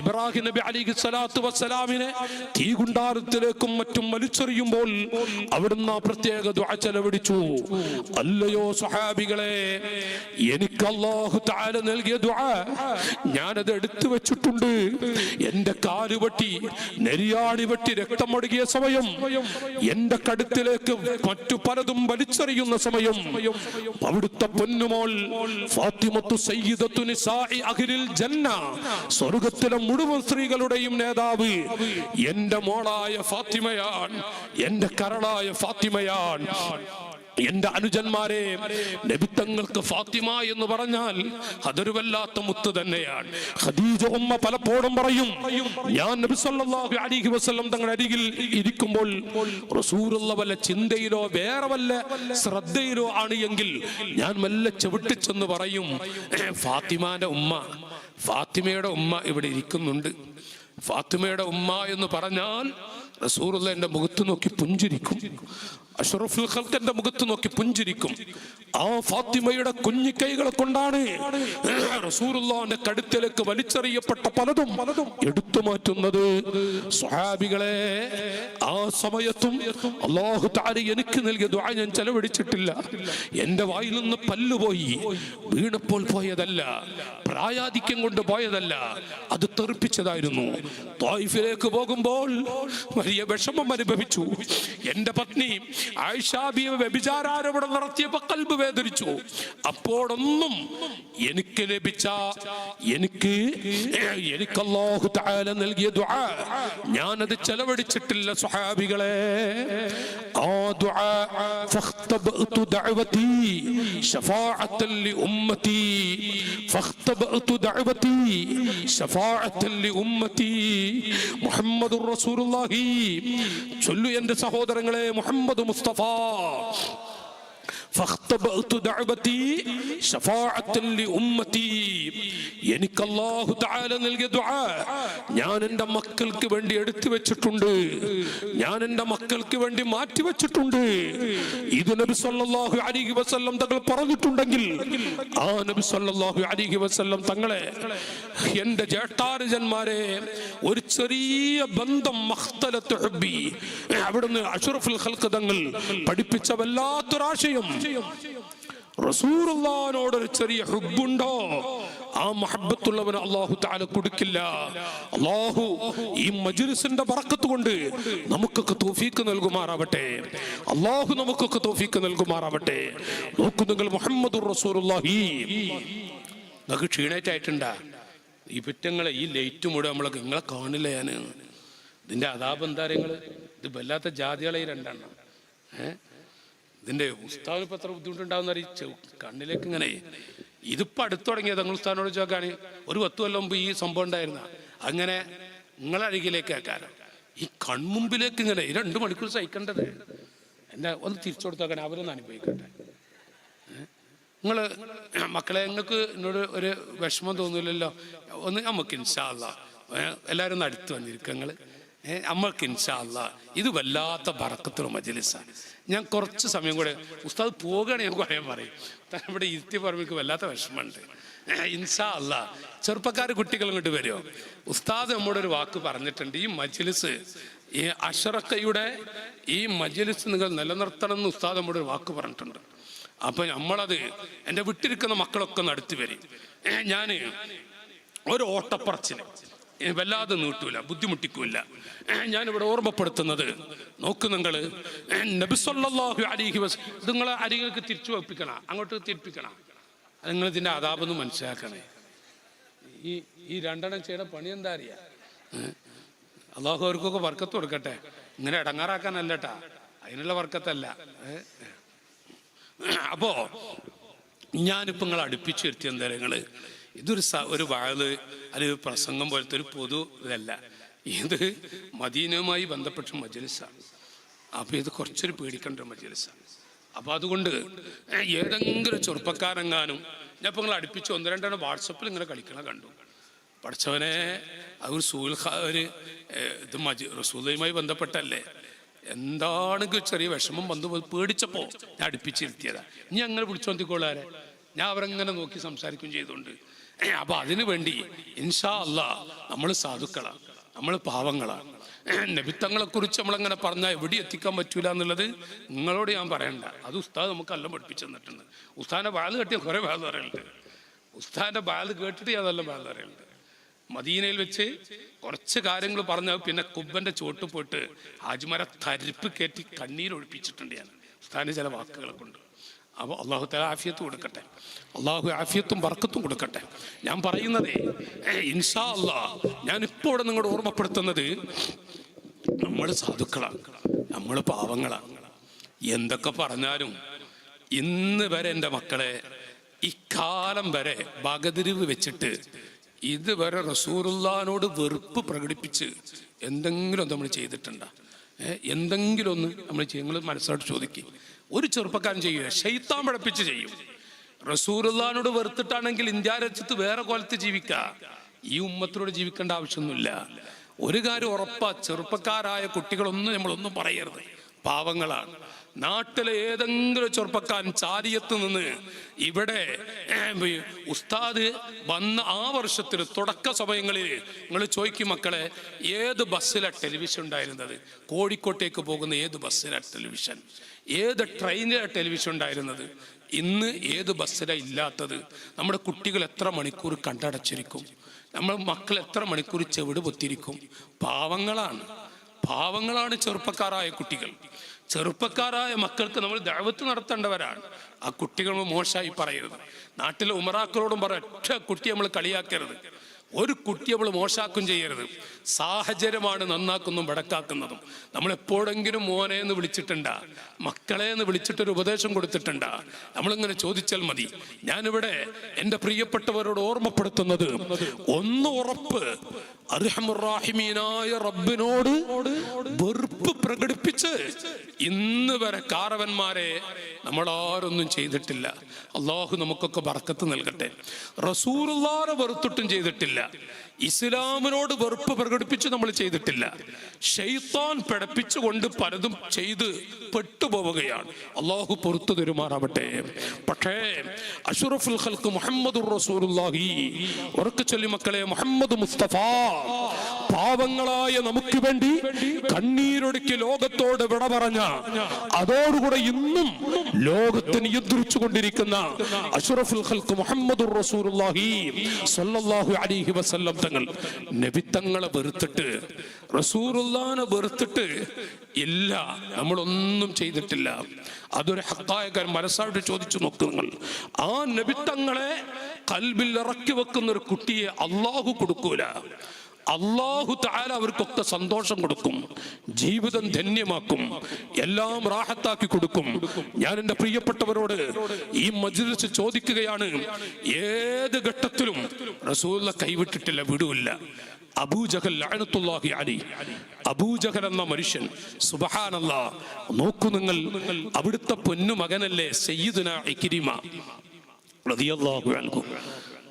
ഇബ്രാഹിം നബി അലൈഹി സ്വലാത്തു വസ്സലാമിനെ തീകുണ്ടാരത്തിലേക്കും മറ്റും വലിച്ചെറിയുമ്പോൾ അവിടുന്ന് ആ പ്രത്യേക ദുആ ചെലവഴിച്ചു. അല്ലയോ സ്വഹാബികളെ, എനിക്ക് അല്ലാഹു തആല നൽകിയ ദുആ ഞാനത് എടുത്തു വെച്ചിട്ടുണ്ട്. എന്റെ കാല് വെട്ടി, നെരിയാണി വെട്ടി രക്തമൊഴുകിയ സമയം, എന്റെ കടുത്തിലേക്ക് മറ്റു പലതും വലിച്ചെറിയുന്ന സമയം, അവിടുത്തെ പൊന്നുമോൾ ഫാത്തിമത്തു സയ്യിദത്തു നിസാഇ അഹ്ലിൽ ജന്ന, സ്വർഗ്ഗത്തിലെ മുഴുവൻ സ്ത്രീകളുടെയും നേതാവ് എന്റെ മോളായ ഫാത്തിമയാണ്, എന്റെ കരളായ ഫാത്തിമയാണ്. എന്റെ അനുജന്മാരെ, നബിത്തങ്ങൾക്ക് ഫാത്തിമ എന്ന് പറഞ്ഞാൽ അതൊരു വല്ലാത്ത മുത്ത് തന്നെയാണ്. ഖദീജ ഉമ്മ പലപ്പോഴും പറയും, ഞാൻ നബി സല്ലല്ലാഹു അലൈഹി വസല്ലം തങ്ങളുടെ അരികിൽ ഇരിക്കുമ്പോൾ റസൂലുള്ള വല്ല ചിന്തയിലോ വേറെ വല്ല ശ്രദ്ധയിലോ ആണ് എങ്കിൽ ഞാൻ മെല്ലെ ചവിട്ടിച്ചെന്ന് പറയും, ഫാത്തിമയുടെ ഉമ്മ ഇവിടെ ഇരിക്കുന്നുണ്ട്. ഫാത്തിമയുടെ ഉമ്മ എന്ന് പറഞ്ഞാൽ റസൂലുള്ള എന്റെ മുഖത്ത് നോക്കി പുഞ്ചിരിക്കും. അഷ്റഫുൽ ഖൽഖിന്റെ മുഖത്ത് നോക്കി പുഞ്ചിരിക്കും. ആ ഫാത്തിമയുടെ കുഞ്ഞി കൈകളെ കൊണ്ടാണ് റസൂലുള്ളാഹിന്റെ കടുത്തിലേക്ക് വലിച്ചെറിയപ്പെട്ട പലതും എടുത്തു മാറ്റുന്നത്. സ്വഹാബികളെ, ആ സമയത്തും അല്ലാഹു തആല എനിക്ക് നൽകിയ ദുആ ഞാൻ ചെലവഴിച്ചിട്ടില്ല. എന്റെ വായിൽ നിന്ന് പല്ലുപോയി വീണപ്പോൾ പോയതല്ല, പ്രായാധിക്യം കൊണ്ട് പോയതല്ല, അത് തെറിപ്പിച്ചതായിരുന്നു. ത്വായിഫിലേക്ക് പോകുമ്പോൾ വലിയ വിഷമം അനുഭവിച്ചു. എന്റെ പത്നി ആയിഷ ബീവി വ്യഭിചാരാരോപണം നടത്തിയപ്പോൾ കൽബ് വേദനിച്ചു. അപ്പോഴൊന്നും എനിക്ക് ലഭിച്ച എനിക്ക് അല്ലാഹു തആല നൽകിയ ദുആ ഞാനത് ചെലവഴിച്ചിട്ടില്ല. സ്വഹാബികളെ, ആ ദുആ ഫഖ്തബഅതു ദഅവതി ശഫാഅത്തൻ ലിഉമ്മതി, ഫഖ്തബഅതു ദഅവതി ശഫാഅത്തൻ ലിഉമ്മതി മുഹമ്മദുർ റസൂലുള്ളാഹി. ചൊല്ലു എന്റെ സഹോദരങ്ങളെ, മുഹമ്മദ് മുസ്തഫ ഫഖ്തബഅതു ദഅവതി ശഫാഅത്തൻ ലിഉമ്മതി. എനിക്ക് അല്ലാഹു തആല നൽകിയ ദുആ ഞാൻ എൻ്റെ മക്കൾക്ക് വേണ്ടി എടുത്തു വെച്ചിട്ടുണ്ട്, ഞാൻ എൻ്റെ മക്കൾക്ക് വേണ്ടി മാറ്റി വെച്ചിട്ടുണ്ട്. ഇത് നബി സല്ലല്ലാഹു അലൈഹി വസല്ലം തങ്ങൾ പറഞ്ഞിട്ടുണ്ടെങ്കിൽ ആ നബി സല്ലല്ലാഹു അലൈഹി വസല്ലം തങ്ങളെ എൻ്റെ ജേഷ്ഠാനുജന്മാരെ ഒരു ചെറിയ ബന്ധം മഖ്തലത്ത് ഹുബ്ബി, അവിടുന്ന് അഷ്റഫുൽ ഖൽഖ് തങ്ങൾ പഠിപ്പിച്ച വല്ലാത്തൊരാശയം. റസൂലുള്ളാഹിനോട് ഒരു ചെറിയ ഹുബ്ബുണ്ടോ ആ മഹബ്ബത്തുള്ളവന് അല്ലാഹു തആല കൊടുക്കില്ല. അല്ലാഹു ഈ മജ്ലിസിന്റെ ബറക്കത്ത് കൊണ്ട് നമുക്കൊക്കെ തൗഫീഖ് നൽകുമാറാവട്ടെ. അല്ലാഹു നമുക്കൊക്കെ തൗഫീഖ് നൽകുമാറാവട്ടെ. നോക്കൂ നിങ്ങൾ, മുഹമ്മദുർ റസൂലുള്ളാഹി. നിങ്ങൾക്ക് ക്ഷീണേറ്റായിട്ടുണ്ടാ ഈ പറ്റങ്ങളെ ഈ ലൈറ്റ് മൂടെ നമ്മളൊക്കെ നിങ്ങളെ കാണില്ല. ഞാൻ ഇതിന്റെ അതാപം എന്താ നിങ്ങള്, ഇത് വല്ലാത്ത ജാതികളെ ഈ രണ്ടെണ്ണം. ഇതിന്റെ ഉസ്താദിന് ഇപ്പൊ എത്ര ബുദ്ധിമുട്ടുണ്ടാവുന്ന അറിയിച്ചു കണ്ണിലേക്ക് ഇങ്ങനെ. ഇതിപ്പോ അടുത്ത് തുടങ്ങിയത് നിങ്ങൾ ഉസ്താദിനോട് ചോദിക്കാണ്. ഒരു 10 കൊല്ലം മുമ്പ് ഈ സംഭവം ഉണ്ടായിരുന്ന അങ്ങനെ നിങ്ങളെ അരികിലേക്ക് ആക്കാരം ഈ കൺമുമ്പിലേക്ക് ഇങ്ങനെ 2 മണിക്കൂർ സഹിക്കേണ്ടത്. എന്നെ ഒന്ന് തിരിച്ചു കൊടുത്താക്കാൻ അവരൊന്ന് അനുഭവിക്കട്ടെ. നിങ്ങൾ മക്കളെ, നിങ്ങൾക്ക് എന്നോട് ഒരു വിഷമം തോന്നില്ലല്ലോ? ഒന്ന് നമുക്ക് ഇൻഷാ അല്ലാഹ് എല്ലാവരും ഒന്ന് അടുത്ത് വന്നിരിക്കുക. നിങ്ങൾ നമ്മൾക്ക് ഇൻഷാ അല്ലാഹ് ഇത് വല്ലാത്ത ബറക്കത്തുള്ള മജ്ലിസാണ്. ഞാൻ കുറച്ച് സമയം കൂടെ ഉസ്താദ് പോകുകയാണെങ്കിൽ ഞാൻ പറയാൻ പറയും. ഇവിടെ ഇരുത്തി പറയുമ്പോൾ വല്ലാത്ത വിഷമമുണ്ട്. ഇൻഷാ അല്ലാഹ് ചെറുപ്പക്കാർ കുട്ടികൾ ഇങ്ങോട്ട് വരുമോ? ഉസ്താദ് നമ്മോട് ഒരു വാക്ക് പറഞ്ഞിട്ടുണ്ട്. ഈ മജ്ലിസ്, ഈ അഷറക്കയുടെ ഈ മജ്ലിസ് നിങ്ങൾ നിലനിർത്തണം എന്ന് ഉസ്താദ് നമ്മോട് ഒരു വാക്ക് പറഞ്ഞിട്ടുണ്ട്. അപ്പൊ നമ്മളത് എൻ്റെ വിട്ടിരിക്കുന്ന മക്കളൊക്കെ ഒന്ന് അടുത്ത് വരും. ഞാൻ ഒരു ഓട്ടപ്പറച്ചിന് വല്ലാതെ നീട്ടൂല, ബുദ്ധിമുട്ടിക്കൂല. ഞാനിവിടെ ഓർമ്മപ്പെടുത്തുന്നത്, നോക്ക് നിങ്ങൾ, നബി സല്ലല്ലാഹു അലൈഹി വസല്ലം നിങ്ങളെ അരികേക്ക് തിരിച്ചു വെപ്പിക്കണം, അങ്ങോട്ട് തിരിപ്പിക്കണം. നിങ്ങൾ ഇതിൻ്റെ അതാപൊന്ന് മനസ്സിലാക്കണേ. ഈ രണ്ടെണ്ണം ചെയ്യണ പണി എന്താ അറിയാ? അള്ളാഹു അവർക്കൊക്കെ വർക്കത്ത് കൊടുക്കട്ടെ. ഇങ്ങനെ ഇടങ്ങാറാക്കാനല്ലട്ടാ, അതിനുള്ള വർക്കത്തല്ല. അപ്പോ ഞാനിപ്പോ നിങ്ങളെ അടുപ്പിച്ചു വരുത്തിയ എന്താ നിങ്ങള്, ഇതൊരു വാഴ് അല്ലെങ്കിൽ പ്രസംഗം പോലത്തെ ഒരു പൊതു ഇതല്ല. ഇത് മദീനയുമായി ബന്ധപ്പെട്ട മജ്ലിസാണ്. അപ്പൊ ഇത് കുറച്ചൊരു പേടിക്കേണ്ട മജ്ലിസാണ്. അപ്പൊ അതുകൊണ്ട് ഏതെങ്കിലും ചെറുപ്പക്കാരെങ്ങാനും ഞാൻ ഇപ്പൊ നിങ്ങൾ അടുപ്പിച്ച് 1-2 വാട്സപ്പിൽ ഇങ്ങനെ കളിക്കണ കണ്ടു. പഠിച്ചവനെ ഒരു ഇത് റസൂലുള്ളാഹിയുമായി ബന്ധപ്പെട്ടല്ലേ, എന്താണെങ്കിൽ ചെറിയ വിഷമം വന്നു പേടിച്ചപ്പോ ഞാൻ അടുപ്പിച്ചിരുത്തിയതാ. ഇനി അങ്ങനെ വിളിച്ചോന്തിക്കോളാരെ, ഞാൻ അവരെങ്ങനെ നോക്കി സംസാരിക്കുകയും ചെയ്തുകൊണ്ട്. അപ്പൊ അതിനു വേണ്ടി ഇൻഷാ അല്ലാഹ് നമ്മൾ സാധുക്കളാണ്, നമ്മൾ പാവങ്ങളാണ്. നബിത്തങ്ങളെ കുറിച്ച് നമ്മളങ്ങനെ പറഞ്ഞാൽ എവിടെ എത്തിക്കാൻ പറ്റൂല എന്നുള്ളത് നിങ്ങളോട് ഞാൻ പറയണ്ട. അത് ഉസ്താദ് നമുക്ക് എല്ലാം പഠിപ്പിച്ചു തന്നിട്ടുണ്ട്. ഉസ്താദിന്റെ ബാല് കെട്ടിയ കുറെ ബാല് പറയുന്നുണ്ട്. ഉസ്താദിന്റെ ബാല് കേട്ടിട്ട് അതെല്ലാം ബാല് പറയുന്നുണ്ട്. മദീനയിൽ വെച്ച് കുറച്ച് കാര്യങ്ങൾ പറഞ്ഞാൽ പിന്നെ കുബ്ബന്റെ ചോട്ട് പോയിട്ട് ഹാജിമാരെ തരിപ്പ് കയറ്റി കണ്ണീരൊഴിപ്പിച്ചിട്ടുണ്ട് ഞാൻ ഉസ്താദിന്റെ ചില വാക്കുകളെ കൊണ്ട്. അപ്പോൾ അള്ളാഹു തആല ആഫിയത്ത് കൊടുക്കട്ടെ, അള്ളാഹു ആഫിയത്തും ബർക്കത്തും കൊടുക്കട്ടെ. ഞാൻ പറയുന്നത് ഇൻഷാ അല്ലാഹ് ഞാനിപ്പോൾ ഇവിടെ നിങ്ങളോട് ഓർമ്മപ്പെടുത്തുന്നത്, നമ്മൾ സാധുക്കളാണ്, നമ്മൾ പാവങ്ങളാണ്. എന്തൊക്കെ പറഞ്ഞാലും ഇന്ന് വരെ എൻ്റെ മക്കളെ ഇക്കാലം വരെ ബഗതിരിവ് വെച്ചിട്ട് ഇതുവരെ റസൂലുള്ളാഹിനോട് വെറുപ്പ് പ്രകടിപ്പിച്ച് എന്തെങ്കിലും നമ്മൾ ചെയ്തിട്ടുണ്ടോ? എന്തെങ്കിലും ഒന്ന് നമ്മൾ നിങ്ങൾ മനസ്സോട്ട് ചോദിക്കും. ഒരു ചെറുപ്പക്കാരൻ ചെയ്യുക, ശൈത്താൻ പഠിപ്പിച്ച് ചെയ്യും. റസൂലുള്ളാഹിനോട് വെറുത്തിട്ടാണെങ്കിൽ ഇന്ത്യ രാജ്യത്ത് വേറെ കോലത്ത് ജീവിക്കാം, ഈ ഉമ്മത്തിനോട് ജീവിക്കേണ്ട ആവശ്യമൊന്നുമില്ല. ഒരു കാര്യം ഉറപ്പാ, ചെറുപ്പക്കാരായ കുട്ടികളൊന്നും നമ്മളൊന്നും പറയരുത്, പാവങ്ങളാണ്. നാട്ടിലെ ഏതെങ്കിലും ചെറുപ്പക്കാരൻ ചാരിയത്ത് നിന്ന് ഇവിടെ ഉസ്താദ് വന്ന ആ വർഷത്തിൽ തുടക്ക സമയങ്ങളിൽ നിങ്ങൾ ചോദിക്കും, മക്കളെ ഏത് ബസ്സിലാണ് ടെലിവിഷൻ ഉണ്ടായിരുന്നത്? കോഴിക്കോട്ടേക്ക് പോകുന്ന ഏത് ബസ്സിലാണ് ടെലിവിഷൻ? ഏത് ട്രെയിനിലാണ് ടെലിവിഷൻ ഉണ്ടായിരുന്നത്? ഇന്ന് ഏത് ബസ്സിലാണ് ഇല്ലാത്തത്? നമ്മുടെ കുട്ടികൾ എത്ര മണിക്കൂർ കണ്ടടച്ചിരിക്കും? നമ്മുടെ മക്കൾ എത്ര മണിക്കൂർ ചെവിട് പൊത്തിരിക്കും? പാവങ്ങളാണ് ചെറുപ്പക്കാരായ കുട്ടികൾ. ചെറുപ്പക്കാരായ മക്കൾക്ക് നമ്മൾ ദഅവത്ത് നടത്തേണ്ടവരാണ്. ആ കുട്ടികൾ മോശമായി പറയരുത്. നാട്ടിലെ ഉമറാക്കളോടും പറ, ഒറ്റ കുട്ടി നമ്മൾ കളിയാക്കരുത്. ഒരു കുട്ടി നമ്മൾ മോശാക്കും ചെയ്യരുത്. സാഹചര്യമാണ് നന്നാക്കുന്നതും വടക്കാക്കുന്നതും. നമ്മൾ എപ്പോഴെങ്കിലും മോനെ എന്ന് വിളിച്ചിട്ടുണ്ടാ, മക്കളെ എന്ന് വിളിച്ചിട്ടൊരു ഉപദേശം കൊടുത്തിട്ടുണ്ടാ? നമ്മളിങ്ങനെ ചോദിച്ചാൽ മതി. ഞാനിവിടെ എൻ്റെ പ്രിയപ്പെട്ടവരോട് ഓർമ്മപ്പെടുത്തുന്നത് ഒന്ന് ഉറപ്പ്, അർഹമുർറാഹിമീനായ റബ്ബിനോട് വെറുപ്പ് പ്രകടിപ്പിച്ച് ഇന്ന് വരെ കാരവന്മാരെ നമ്മളാരൊന്നും ചെയ്തിട്ടില്ല. അള്ളാഹു നമുക്കൊക്കെ ബർക്കത്ത് നൽകട്ടെ. റസൂലുള്ളാഹിനെ വെറുത്തിട്ടും ചെയ്തിട്ടില്ല. ഇസ്ലാമിനോട് വെറുപ്പ് പ്രകടിപ്പിച്ച് നമ്മൾ ചെയ്തിട്ടില്ല. ശൈത്താൻ പിടപ്പിച്ചുകൊണ്ട് പലതും ചെയ്ത് പെട്ടുപോവുകയാണ്. അള്ളാഹു പുറത്തു തരുമാറാവട്ടെ. പക്ഷേ അഷ്റഫുൽ ഖൽഖ് മുഹമ്മദുർ റസൂലുള്ളാഹി, ഉറക്കെ ചൊല്ലി മക്കളെ, മുഹമ്മദ് മുസ്തഫ പാവങ്ങളായ നമുക്ക് വേണ്ടി കണ്ണീരൊടുക്കി ലോകത്തോട് വിട പറഞ്ഞ, അതോടുകൂടെ ഇന്നും ലോകത്തെ നിയന്ത്രിച്ചു കൊണ്ടിരിക്കുന്ന അഷ്റഫുൽ ഖൽഖ് മുഹമ്മദുർ റസൂലുള്ളാഹി സ്വല്ലല്ലാഹു അലൈഹി വസല്ലം തങ്ങൾ നബിത്തങ്ങളെ വെറുത്തിട്ട്, റസൂലുള്ളാഹിനെ വെറുത്തിട്ട് ഇല്ല, നമ്മളൊന്നും ചെയ്തിട്ടില്ല. അതൊരു ഹക്കായ കാര്യം മനസ്സായിട്ട് ചോദിച്ചു നോക്ക് നിങ്ങൾ. ആ നബിത്തങ്ങളെ ഖൽബിൽ ഇറക്കി വെക്കുന്ന ഒരു കുട്ടിയെ അള്ളാഹു കൊടുക്കൂല. അല്ലാഹു തആല അവർക്കൊക്കെ സന്തോഷം കൊടുക്കും, ജീവിതം ധന്യമാക്കും, എല്ലാം റാഹത്താക്കി കൊടുക്കും. ഞാൻ എൻ്റെ പ്രിയപ്പെട്ടവരോട് ഈ മജ്ലിസ് ചോദിക്കുകയാണ്, ഏത് ഘട്ടത്തിലും റസൂലുള്ളാഹി കൈവിട്ടിട്ടില്ല, വിടൂല്ല. അബൂജഹൽ ലഅനത്തുല്ലാഹി അലൈഹി, അബൂജഹൽ എന്ന മനുഷ്യൻ സുബ്ഹാനല്ലാഹ്, നോക്കൂ നിങ്ങൾ, അവിടുത്തെ പൊന്നു മകനല്ലേ സയ്യിദുനാ ഇക്രിമ റളിയല്ലാഹു അൻഹു.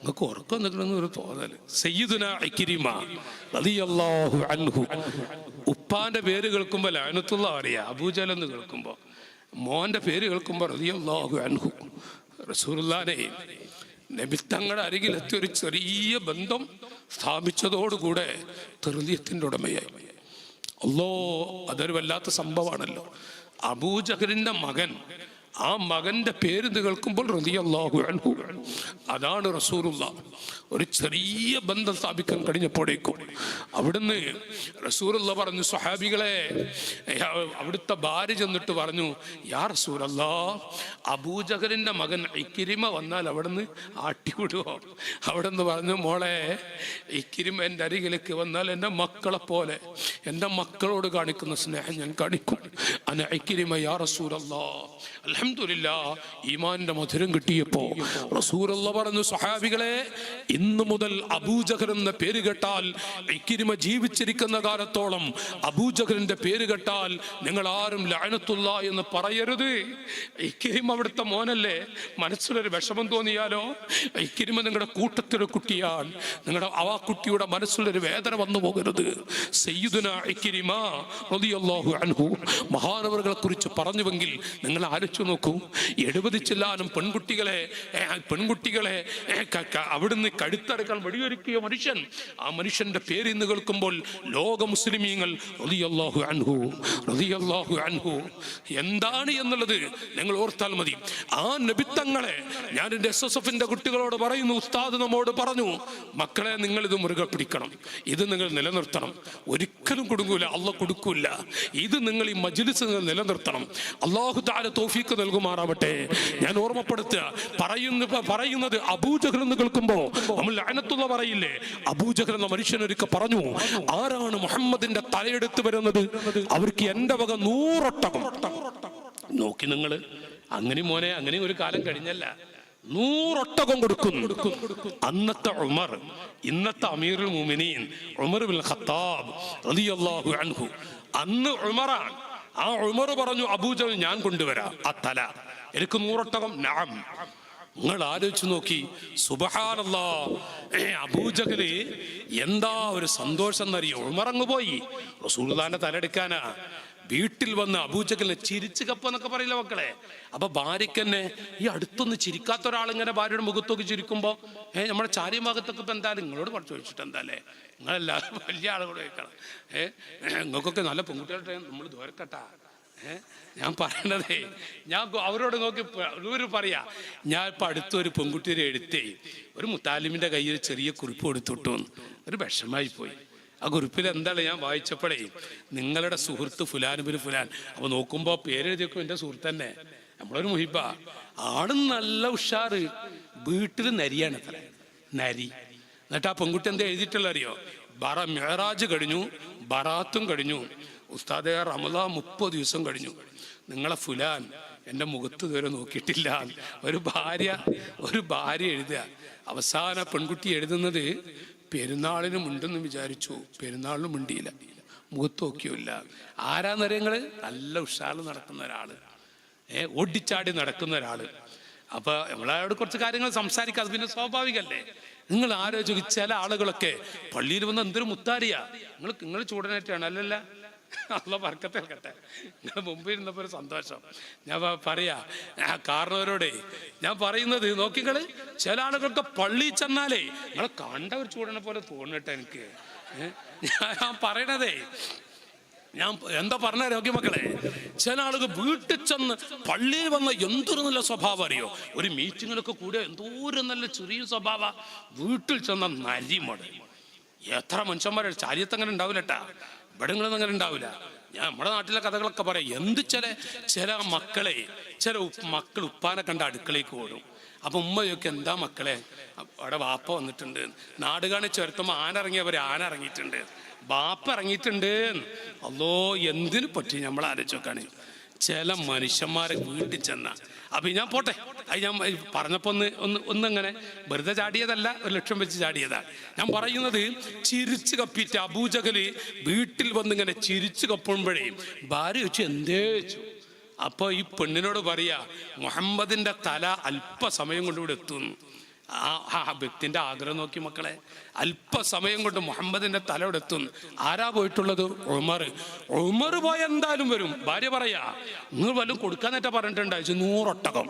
നിങ്ങൾക്ക് ഉറക്കം നിൽക്കണമെന്ന് ഒരു തോന്നൽ. സയ്യിദുനാ ഇക്രിമ റളിയല്ലാഹു അൻഹു, ഉപ്പാന്റെ പേര് കേൾക്കുമ്പോൾ ലഅനത്തുല്ലാഹി അറിയാം, അബൂജഹൽ എന്ന് കേൾക്കുമ്പോൾ, മോന്റെ പേര് കേൾക്കുമ്പോൾ റളിയല്ലാഹു അൻഹു. റസൂലുള്ളാഹിനെ നബിത്തങ്ങളുടെ അരികിലെത്തി ഒരു ചെറിയ ബന്ധം സ്ഥാപിച്ചതോടുകൂടെ തെർലിയത്തിൻ്റെ ഉടമയായി. അല്ലോ, അതൊരു വല്ലാത്ത സംഭവമാണല്ലോ. അബൂജഹലിന്റെ മകൻ, ആ മകന്റെ പേര് കേൾക്കുമ്പോൾ റളിയല്ലാഹു അൻഹു, അതാണ് റസൂലുള്ളാഹ്. ഒരു ചെറിയ ബന്ധം സ്ഥാപിക്കാൻ കഴിഞ്ഞപ്പോഴേക്കും അവിടുന്ന് റസൂലുള്ളാഹ് പറഞ്ഞു, സ്വഹാബികളെ, അവിടുത്തെ ഭാര്യ ചെന്നിട്ട് പറഞ്ഞു, യാ റസൂലല്ലാഹ്, അബൂജഹലിന്റെ മകൻ ഇക്രിമ വന്നാൽ അവിടുന്ന് ആട്ടിവിടുവോ? അവിടുന്ന് പറഞ്ഞു, മോളെ, ഇക്രിമ എൻ്റെ അരികിലേക്ക് വന്നാൽ എൻ്റെ മക്കളെ പോലെ, എൻ്റെ മക്കളോട് കാണിക്കുന്ന സ്നേഹം ഞാൻ കാണിക്കും. അന ഇക്രിമ യാ റസൂലല്ലാഹ്. അൽഹംദുലില്ലാഹ്, ഈമാനിന്റെ മധുരം കിട്ടിയപ്പോ റസൂലുള്ളാഹി പറഞ്ഞു, സ്വഹാബികളെ, ഇന്നു മുതൽ അബൂജഹൽ എന്ന പേര് കേട്ടാൽ, ഇക്രിമ ജീവിച്ചിരിക്കുന്ന കാലത്തോളം അബൂജഹലിന്റെ പേര് കേട്ടാൽ നിങ്ങൾ ആരും ലഅനത്തുല്ലാഹി എന്ന് പറയരുത്. ഇക്രിമ അവിടുത്തെ മോനല്ലേ, മനസ്സിലൊരു വിഷമം തോന്നിയാലോ, ഇക്രിമ നിങ്ങളുടെ കൂട്ടത്തിലൊരു കുട്ടിയാണ്, നിങ്ങളുടെ ആ കുട്ടിയുടെ മനസ്സിലൊരു വേദന വന്നു പോകരുത്. സയ്യിദുനാ ഇക്രിമ റളിയല്ലാഹു അൻഹു മഹാനവറുകളെ കുറിച്ച് പറഞ്ഞുവെങ്കിൽ നിങ്ങൾ ആലോചിച്ചു നോക്കൂ. 70 ചില്ലാനും പെൺകുട്ടികളെ അവിടുന്ന് കഴുത്തടക്കാൻ വഴിയൊരുക്കിയ മനുഷ്യൻ, ആ മനുഷ്യന്റെ പേര് ഇന്ന് കേൾക്കുമ്പോൾ ലോക മുസ്ലിമീങ്ങൾ റളിയല്ലാഹു അൻഹു റളിയല്ലാഹു അൻഹു എന്താണ് എന്നുള്ളത് നിങ്ങൾ ഓർത്താൽ മതി. ആ നബിത്തങ്ങളെ ഞാൻ എൻ്റെ SSFന്റെ കുട്ടികളോട് പറയുന്നു, ഉസ്താദ് നമ്മോട് പറഞ്ഞു, മക്കളെ, നിങ്ങൾ ഇത് മുറുകെ പിടിക്കണം, ഇത് നിങ്ങൾ നിലനിർത്തണം, ഒരിക്കലും കൊടുക്കൂല, അള്ളാഹ് കൊടുക്കൂല. ഇത് നിങ്ങൾ ഈ മജ്ലിസ് നിലനിർത്തണം. അല്ലാഹു തആല തൗഫീഖ് നൽകുമാറാവട്ടെ. ഞാൻ ഓർമ്മപ്പെടുത്തുക, പറയുന്നത് അബൂജഹൽ എന്ന് കേൾക്കുമ്പോ നമ്മൾ ലഅനത്തുള്ള പറയില്ലേ? അബൂജഹൽ എന്ന മനുഷ്യനൊരിക്കൽ പറഞ്ഞു, ആരാണ് മുഹമ്മദിന്റെ തലയെടുത്ത് വരുന്നത്, അവർക്ക് എന്റെ വക 100 ഒട്ടകം. നോക്കി നിങ്ങൾ, അങ്ങനെ മോനെ, അങ്ങനെ ഒരു കാലം കഴിഞ്ഞല്ല, 100 ഒട്ടകം കൊടുക്കുന്നു. അന്നത്തെ ഉമർ, ഇന്നത്തെ അമീറുൽ മുഅ്മിനീൻ ഉമർ ഇബ്നുൽ ഖത്താബ് റളിയല്ലാഹു അൻഹു, അന്ന് ഉമറാണ്. ആ ഉമർ പറഞ്ഞു, അബൂജഹൽ ഞാൻ കൊണ്ടുവരാം ആ തല, എനിക്ക് 100 ഒട്ടകം. നഅം. നിങ്ങൾ ആലോചിച്ച് നോക്കി, സുബ്ഹാനല്ലാഹ്, അബൂജഹല് എന്താ ഒരു സന്തോഷം എന്നറിയോ? ഉമർ അങ്ങ് പോയി റസൂലുള്ളാഹിന്റെ തലെടുക്കാനാ. വീട്ടിൽ വന്ന് അബൂജഹലിനെ ചിരിച്ചു കപ്പെന്നൊക്കെ പറയില്ല മക്കളെ. അപ്പൊ ഭാര്യക്കന്നെ, ഈ അടുത്തൊന്ന് ചിരിക്കാത്ത ഒരാളിങ്ങനെ ഭാര്യയുടെ മുഖത്തൊക്കെ ചിരിക്കുമ്പോ, നമ്മുടെ ചാരിഭാഗത്തൊക്കെ ഇപ്പൊ എന്തായാലും നിങ്ങളോട് കുറച്ച് ചോദിച്ചിട്ട് എന്താല്ലേ, നിങ്ങളെല്ലാവരും വലിയ ആളുകളോട് ചോദിക്കണം. നിങ്ങൾക്കൊക്കെ നല്ല പെൺകുട്ടികളുടെ നമ്മൾ ദൂരക്കട്ടാ. ഞാൻ പറയണതേ, ഞാൻ അവരോട് നോക്കി ഇവര് പറയാ, ഞാൻ ഇപ്പൊ അടുത്തൊരു പെൺകുട്ടിയെ എടുത്തേ, ഒരു മുത്താലിമിന്റെ കയ്യിൽ ചെറിയ കുറിപ്പ് കൊടുത്തിട്ടു, ഒരു വിഷമായി പോയി. ആ കുറിപ്പിൽ എന്താണ് ഞാൻ വായിച്ചപ്പോഴേ, നിങ്ങളുടെ സുഹൃത്ത് ഫുലാനുബിന് ഫുലാൻ. അപ്പൊ നോക്കുമ്പോ പേരെഴുതിയേക്കും എൻ്റെ സുഹൃത്ത് തന്നെ, നമ്മളൊരു മുഹിബ. ആളും നല്ല ഉഷാറ്, വീട്ടിൽ നരിയാണ് അത്ര, നരി. എന്നിട്ട് ആ പെൺകുട്ടി എന്താ എഴുതിയിട്ടുള്ള അറിയോ? മെഹറാജ് കഴിഞ്ഞു, ബറാത്തും കഴിഞ്ഞു, ഉസ്താദെ റമദാൻ 30 ദിവസം കഴിഞ്ഞു, നിങ്ങളെ ഫുലാൻ എൻ്റെ മുഖത്ത് ഇതുവരെ നോക്കിയിട്ടില്ല. ഒരു ഭാര്യ എഴുതുക. അവസാന പെൺകുട്ടി എഴുതുന്നത് പെരുന്നാളിന് മുണ്ടെന്ന് വിചാരിച്ചു, പെരുന്നാളിന് മുണ്ടിയില്ല, മുഖത്ത് നോക്കിയില്ല. ആരാന്നറിയങ്ങള്? നല്ല ഉഷാറ് നടക്കുന്ന ഒരാള്, ഓടിച്ചാടി നടക്കുന്ന ഒരാള്. അപ്പൊ നമ്മളോട് കുറച്ച് കാര്യങ്ങൾ സംസാരിക്കാം, അത് പിന്നെ സ്വാഭാവികല്ലേ. നിങ്ങൾ ആലോചിച്ച് ചില ആളുകളൊക്കെ പള്ളിയിൽ വന്ന് എന്തൊരു മുത്താരിയാ, നിങ്ങൾ ചൂടനായിട്ടാണ് അല്ലല്ല. അള്ള ബർക്കത്ത് നൽകട്ടെ. നിങ്ങൾ മുമ്പ് ഇരുന്നപ്പോ ഒരു സന്തോഷം. ഞാൻ പറയാ കാരണവരോടെ ഞാൻ പറയുന്നത് നോക്കിങ്ങള്, ചില ആളുകൾക്ക് പള്ളി ചെന്നാലേ നിങ്ങളെ കണ്ട ഒരു ചൂടനെ പോലെ തോന്നട്ടെ എനിക്ക്. ഞാൻ പറയണതേ, ഞാൻ എന്താ പറഞ്ഞ രോഗ്യമക്കളെ, ചില ആളുകൾ വീട്ടിൽ ചെന്ന് പള്ളിയിൽ വന്ന എന്തൊരു നല്ല സ്വഭാവം അറിയോ. ഒരു മീറ്റിങ്ങിലൊക്കെ കൂടെ എന്തോരം നല്ല ചെറിയ സ്വഭാവ, വീട്ടിൽ ചെന്ന നരിമട്. എത്ര മനുഷ്യന്മാരെ ചാരിയത്ത് അങ്ങനെ ഉണ്ടാവില്ലട്ടാ, ഇവിടങ്ങളൊന്നും അങ്ങനെ ഉണ്ടാവില്ല. ഞാൻ നമ്മുടെ നാട്ടിലെ കഥകളൊക്കെ പറയാം. ചില മക്കൾ ഉപ്പാനെ കണ്ട അടുക്കളയ്ക്ക് ഓടും. അപ്പൊ ഉമ്മയൊക്കെ എന്താ മക്കളെ, അവിടെ വാപ്പ വന്നിട്ടുണ്ട്, നാട് കാണിച്ച് വരുത്തുമ്പോൾ ആന ഇറങ്ങിയിട്ടുണ്ട്, ബാപ്പ ഇറങ്ങിയിട്ടുണ്ട്. അല്ലോ എന്തിനു പറ്റി നമ്മൾ ആലോചിച്ച് നോക്കാണ്. ചില മനുഷ്യന്മാരെ വീട്ടിൽ ചെന്ന. അപ്പൊ ഞാൻ പോട്ടെ, അത് ഞാൻ പറഞ്ഞപ്പോ ഒന്നങ്ങനെ വെറുതെ ചാടിയതല്ല, ഒരു ലക്ഷ്യം വെച്ച് ചാടിയതാണ്. ഞാൻ പറയുന്നത് ചിരിച്ചു കപ്പിറ്റ് അബൂജഹല് വീട്ടിൽ വന്നിങ്ങനെ ചിരിച്ചു കപ്പുമ്പോഴേ ഭാര്യ വെച്ചു എന്തേ വെച്ചു. അപ്പൊ ഈ പെണ്ണിനോട് പറയാ, മുഹമ്മദിന്റെ തല അല്പസമയം കൊണ്ട് ഇവിടെ എത്തുന്നു. ആ വ്യക്തിന്റെ ആഗ്രഹം നോക്കി മക്കളെ, അല്പസമയം കൊണ്ട് മുഹമ്മദിന്റെ തല ഇവിടെ എത്തുന്നു. ആരാ പോയിട്ടുള്ളത്? ഉമർ പോയ എന്തായാലും വരും. ഭാര്യ പറയാ, നിങ്ങൾ വല്ലതും കൊടുക്കാന്നേറ്റാ പറഞ്ഞിട്ടുണ്ടായി 100 ഒട്ടകം.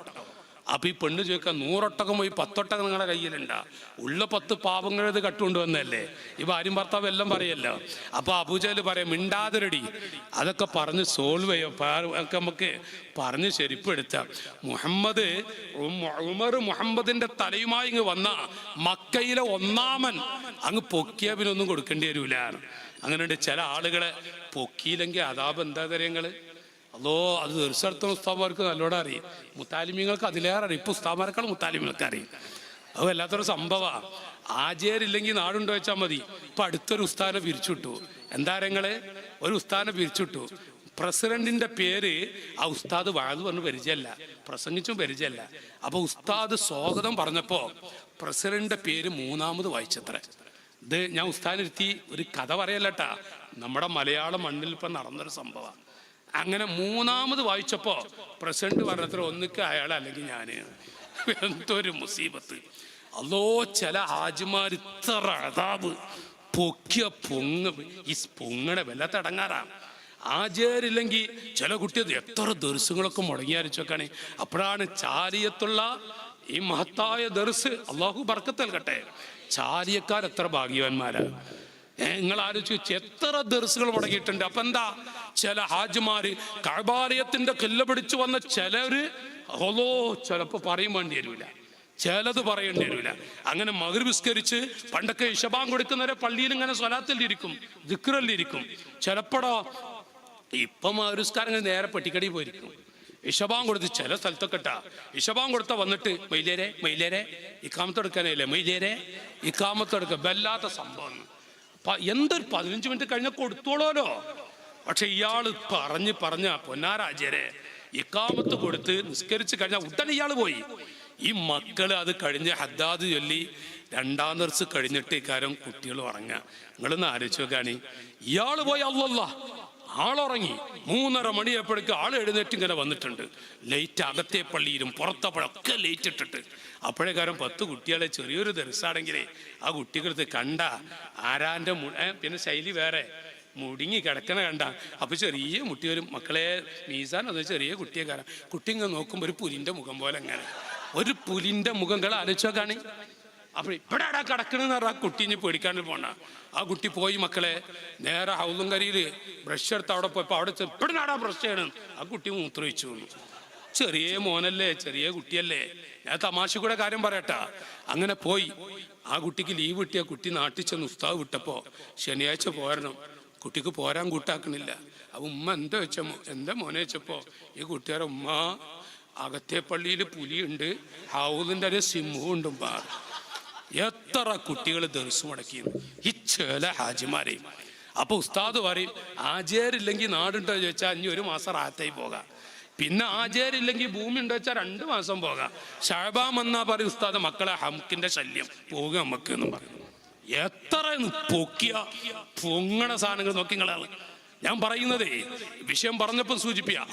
അപ്പൊ ഈ പെണ്ണ് ചോദിക്കാം, 100 ഒട്ടകം പോയി 10 ഒട്ടകം നിങ്ങളുടെ കയ്യിലുണ്ടാ? ഉള്ള 10 പാവങ്ങളത് കട്ടുകൊണ്ടുവന്നല്ലേ. ഈ ഭാര്യയും ഭർത്താവ് എല്ലാം പറയല്ലോ. അപ്പൊ അബൂജഹൽ പറയാം, മിണ്ടാതിരടി, അതൊക്കെ പറഞ്ഞ് സോൾവ് ചെയ്യോ, ഒക്കെ നമുക്ക് പറഞ്ഞ് ശരിപ്പെടുത്ത. ഉമർ മുഹമ്മദിന്റെ തലയുമായി ഇങ്ങ് വന്ന മക്കയിലെ ഒന്നാമൻ അങ്ങ് പൊക്കിയ പിന്നെ ഒന്നും കൊടുക്കേണ്ടി വരൂല. അങ്ങനെയുണ്ട് ചില ആളുകളെ പൊക്കിയില്ലെങ്കിൽ അതാപ് എന്താ കാര്യങ്ങള്. അതോ അത് തീർച്ചയായിട്ടും ഉസ്താമാർക്ക് നല്ലോണം അറിയും, മുത്താലിമീങ്ങൾക്ക് അതിലേറെ അറിയും. ഇപ്പൊ ഉസ്താമാരെക്കാൾ മുത്താലിമീങ്ങൾക്ക് അറിയും. അത് വല്ലാത്തൊരു സംഭവമാണ്. ആചാരില്ലെങ്കിൽ നാടുണ്ടോ വെച്ചാൽ മതി. ഇപ്പൊ അടുത്തൊരു ഉസ്താദിനെ പിരിച്ചുവിട്ടു. എന്താ രങ്ങള്? ഒരു ഉസ്താദിനെ പിരിച്ചുവിട്ടു. പ്രസിഡന്റിന്റെ പേര് ആ ഉസ്താദ് വാഴ് പറഞ്ഞ് പരിചയമല്ല, പ്രസംഗിച്ചും പരിചയമല്ല. അപ്പൊ ഉസ്താദ് സ്വാഗതം പറഞ്ഞപ്പോ പ്രസിഡന്റിന്റെ പേര് 3ാമത് വായിച്ചത്ര. ഇത് ഞാൻ ഉസ്താദിനെത്തി ഒരു കഥ പറയല്ലട്ടാ, നമ്മുടെ മലയാള മണ്ണിൽ ഇപ്പൊ നടന്നൊരു സംഭവം. അങ്ങനെ 3ാമത് വായിച്ചപ്പോ പ്രസിഡന്റ് പറഞ്ഞത്ര ഒന്നിക്ക് അയാൾ അല്ലെങ്കിൽ ഞാന്. എന്തൊരു മുസീബത്ത്. അല്ലോ ചില ഹാജിമാർ ഇത്ര അതാബ് പൊക്കിയ ഈ പൊങ്ങണ വല്ലാത്ത അടങ്ങാറാണ്. ആചാരില്ലെങ്കിൽ ചില കുട്ടികൾ എത്ര ദർസുകളൊക്കെ മുടങ്ങിയാരിച്ചൊക്കെയാണ്. അപ്പോഴാണ് ചാലിയത്തുള്ള ഈ മഹത്തായ ദർസ്, അള്ളാഹു ബർക്കത്ത് നൽകട്ടെ, ചാലിയക്കാർ എത്ര ഭാഗ്യവാന്മാരാ. നിങ്ങൾ ആലോചിച്ച് എത്ര ദർസുകൾ മുടങ്ങിയിട്ടുണ്ട്. അപ്പൊ എന്താ, ചില ഹാജിമാര് കഅബാലയത്തിന്റെ കല്ല് പിടിച്ചു വന്ന ചിലര് ചിലപ്പോ പറയും വേണ്ടി വരൂല, ചിലത് പറയേണ്ടി വരൂല. അങ്ങനെ മഗ്‌രിബ് നിസ്കരിച്ച് പണ്ടൊക്കെ ഇശബാങ്ക് കൊടുക്കുന്നവരെ പള്ളിയിൽ ഇങ്ങനെ സ്വലാത്തിലിരിക്കും, ദിക്റിലിരിക്കും. ചിലപ്പോഴോ ഇപ്പം മഗ്‌രിബ് നേരെ പെട്ടിക്കടി പോയിരിക്കും. ഇശബാങ്ക് കൊടുത്ത് ചില സ്ഥലത്തൊക്കെ ഇട്ടാ ഇശബാങ്ക് കൊടുത്ത വന്നിട്ട് മൈലേരെ ഇക്കാമത്തെടുക്കാനല്ലേ, മൈലേരെ ഇക്കാമത്തെടുക്ക. വല്ലാത്ത സംഭവം. എന്തൊരു 15 മിനിറ്റ് കഴിഞ്ഞ കൊടുത്തോളോ. പക്ഷെ ഇയാള് പറഞ്ഞ പൊന്നാരാജരെ ഇക്കാമത്ത് കൊടുത്ത് നിസ്കരിച്ച് കഴിഞ്ഞാൽ ഉടനെ ഇയാള് പോയി. ഈ മക്കള് അത് കഴിഞ്ഞ് ഹദ്ദാദ് ചൊല്ലി 2ാം ദർസ് കഴിഞ്ഞിട്ട് ഇക്കാരം കുട്ടികൾ ഉറങ്ങുക. നിങ്ങളൊന്ന് ആലോചിച്ച് നോക്കാണ്. ഇയാള് പോയി അല്ലല്ലാ ആളുറങ്ങി. 3:30 മണിയപ്പോഴേക്ക് ആള് എഴുന്നേറ്റ് ഇങ്ങനെ വന്നിട്ടുണ്ട്. ലൈറ്റ് അകത്തെ പള്ളിയിലും പുറത്തപ്പോഴൊക്കെ ലൈറ്റ് ഇട്ടിട്ട്. അപ്പോഴേക്കാരം 10 കുട്ടികളെ ചെറിയൊരു ദർസാണെങ്കിലേ ആ കുട്ടികൾക്ക് കണ്ട ആരാന്റെ പിന്നെ ശൈലി വേറെ മുടുങ്ങി കിടക്കണ കണ്ട. അപ്പൊ ചെറിയ മുട്ടി വരും. മക്കളെ മീസാൻ അത് ചെറിയ കുട്ടിയെക്കാരം. കുട്ടി ഇങ്ങനെ നോക്കുമ്പോ ഒരു പുലിന്റെ മുഖം പോലെ അങ്ങനെ ഒരു പുലിന്റെ മുഖങ്ങൾ ആലോചിച്ചോക്കാണ്. അപ്പൊ ഇവിടെ ആടാ കിടക്കണെന്ന് പറഞ്ഞാൽ ആ കുട്ടി ഇനി പേടിക്കാണ്ട് പോണ. ആ കുട്ടി പോയി മക്കളെ നേരെ ഹൗലുംകരിയില് ബ്രഷ് എടുത്ത് അവിടെ പോയപ്പോ അവിടെ ഇവിടെ നാടാ ബ്രഷ് ചെയ്യണം. ആ കുട്ടി മൂത്രമൊഴിച്ചു വന്നു. ചെറിയ മോനല്ലേ, ചെറിയ കുട്ടിയല്ലേ. ഞാൻ തമാശ കൂടെ കാര്യം പറയട്ടാ. അങ്ങനെ പോയി ആ കുട്ടിക്ക് ലീവ് കിട്ടിയ കുട്ടി നാട്ടിൽ ചെന്ന് ഉസ്താവ് വിട്ടപ്പോ ശനിയാഴ്ച പോരണം. കുട്ടിക്ക് പോരാൻ കൂട്ടാക്കണില്ല. അപ്പൊ ഉമ്മ എന്താ മോനെ വെച്ചപ്പോ ഈ കുട്ടിയുടെ ഉമ്മ അകത്തെ പള്ളിയിൽ പുലിയുണ്ട്, ഹൗലിന്റെ ഒരു സിംഹവും ഉണ്ട്. എത്ര കുട്ടികൾ ദർസ് മുടക്കിയിരുന്നു ഈ ചില ഹാജിമാരെ. അപ്പൊ ഉസ്താദ് പറയും ആചാരില്ലെങ്കിൽ നാടുണ്ടോ ചോദിച്ചാൽ ഇനി 1 മാസം റാത്തായി പോകാം, പിന്നെ ആചാരില്ലെങ്കിൽ ഭൂമി ഉണ്ടോ വെച്ചാൽ 2 മാസം പോകാം. ഷഅബാൻ വന്നാ പറയും ഉസ്താദ് മക്കളെ ഹംക്കിന്റെ ശല്യം പോകുക നമുക്ക് എന്നും പറയും. എത്ര പൊക്കിയ പൊങ്ങണ സാധനങ്ങൾ നോക്കി നിങ്ങളാണ് ഞാൻ പറയുന്നതേ. വിഷയം പറഞ്ഞപ്പോൾ സൂചിപ്പിക്കുക.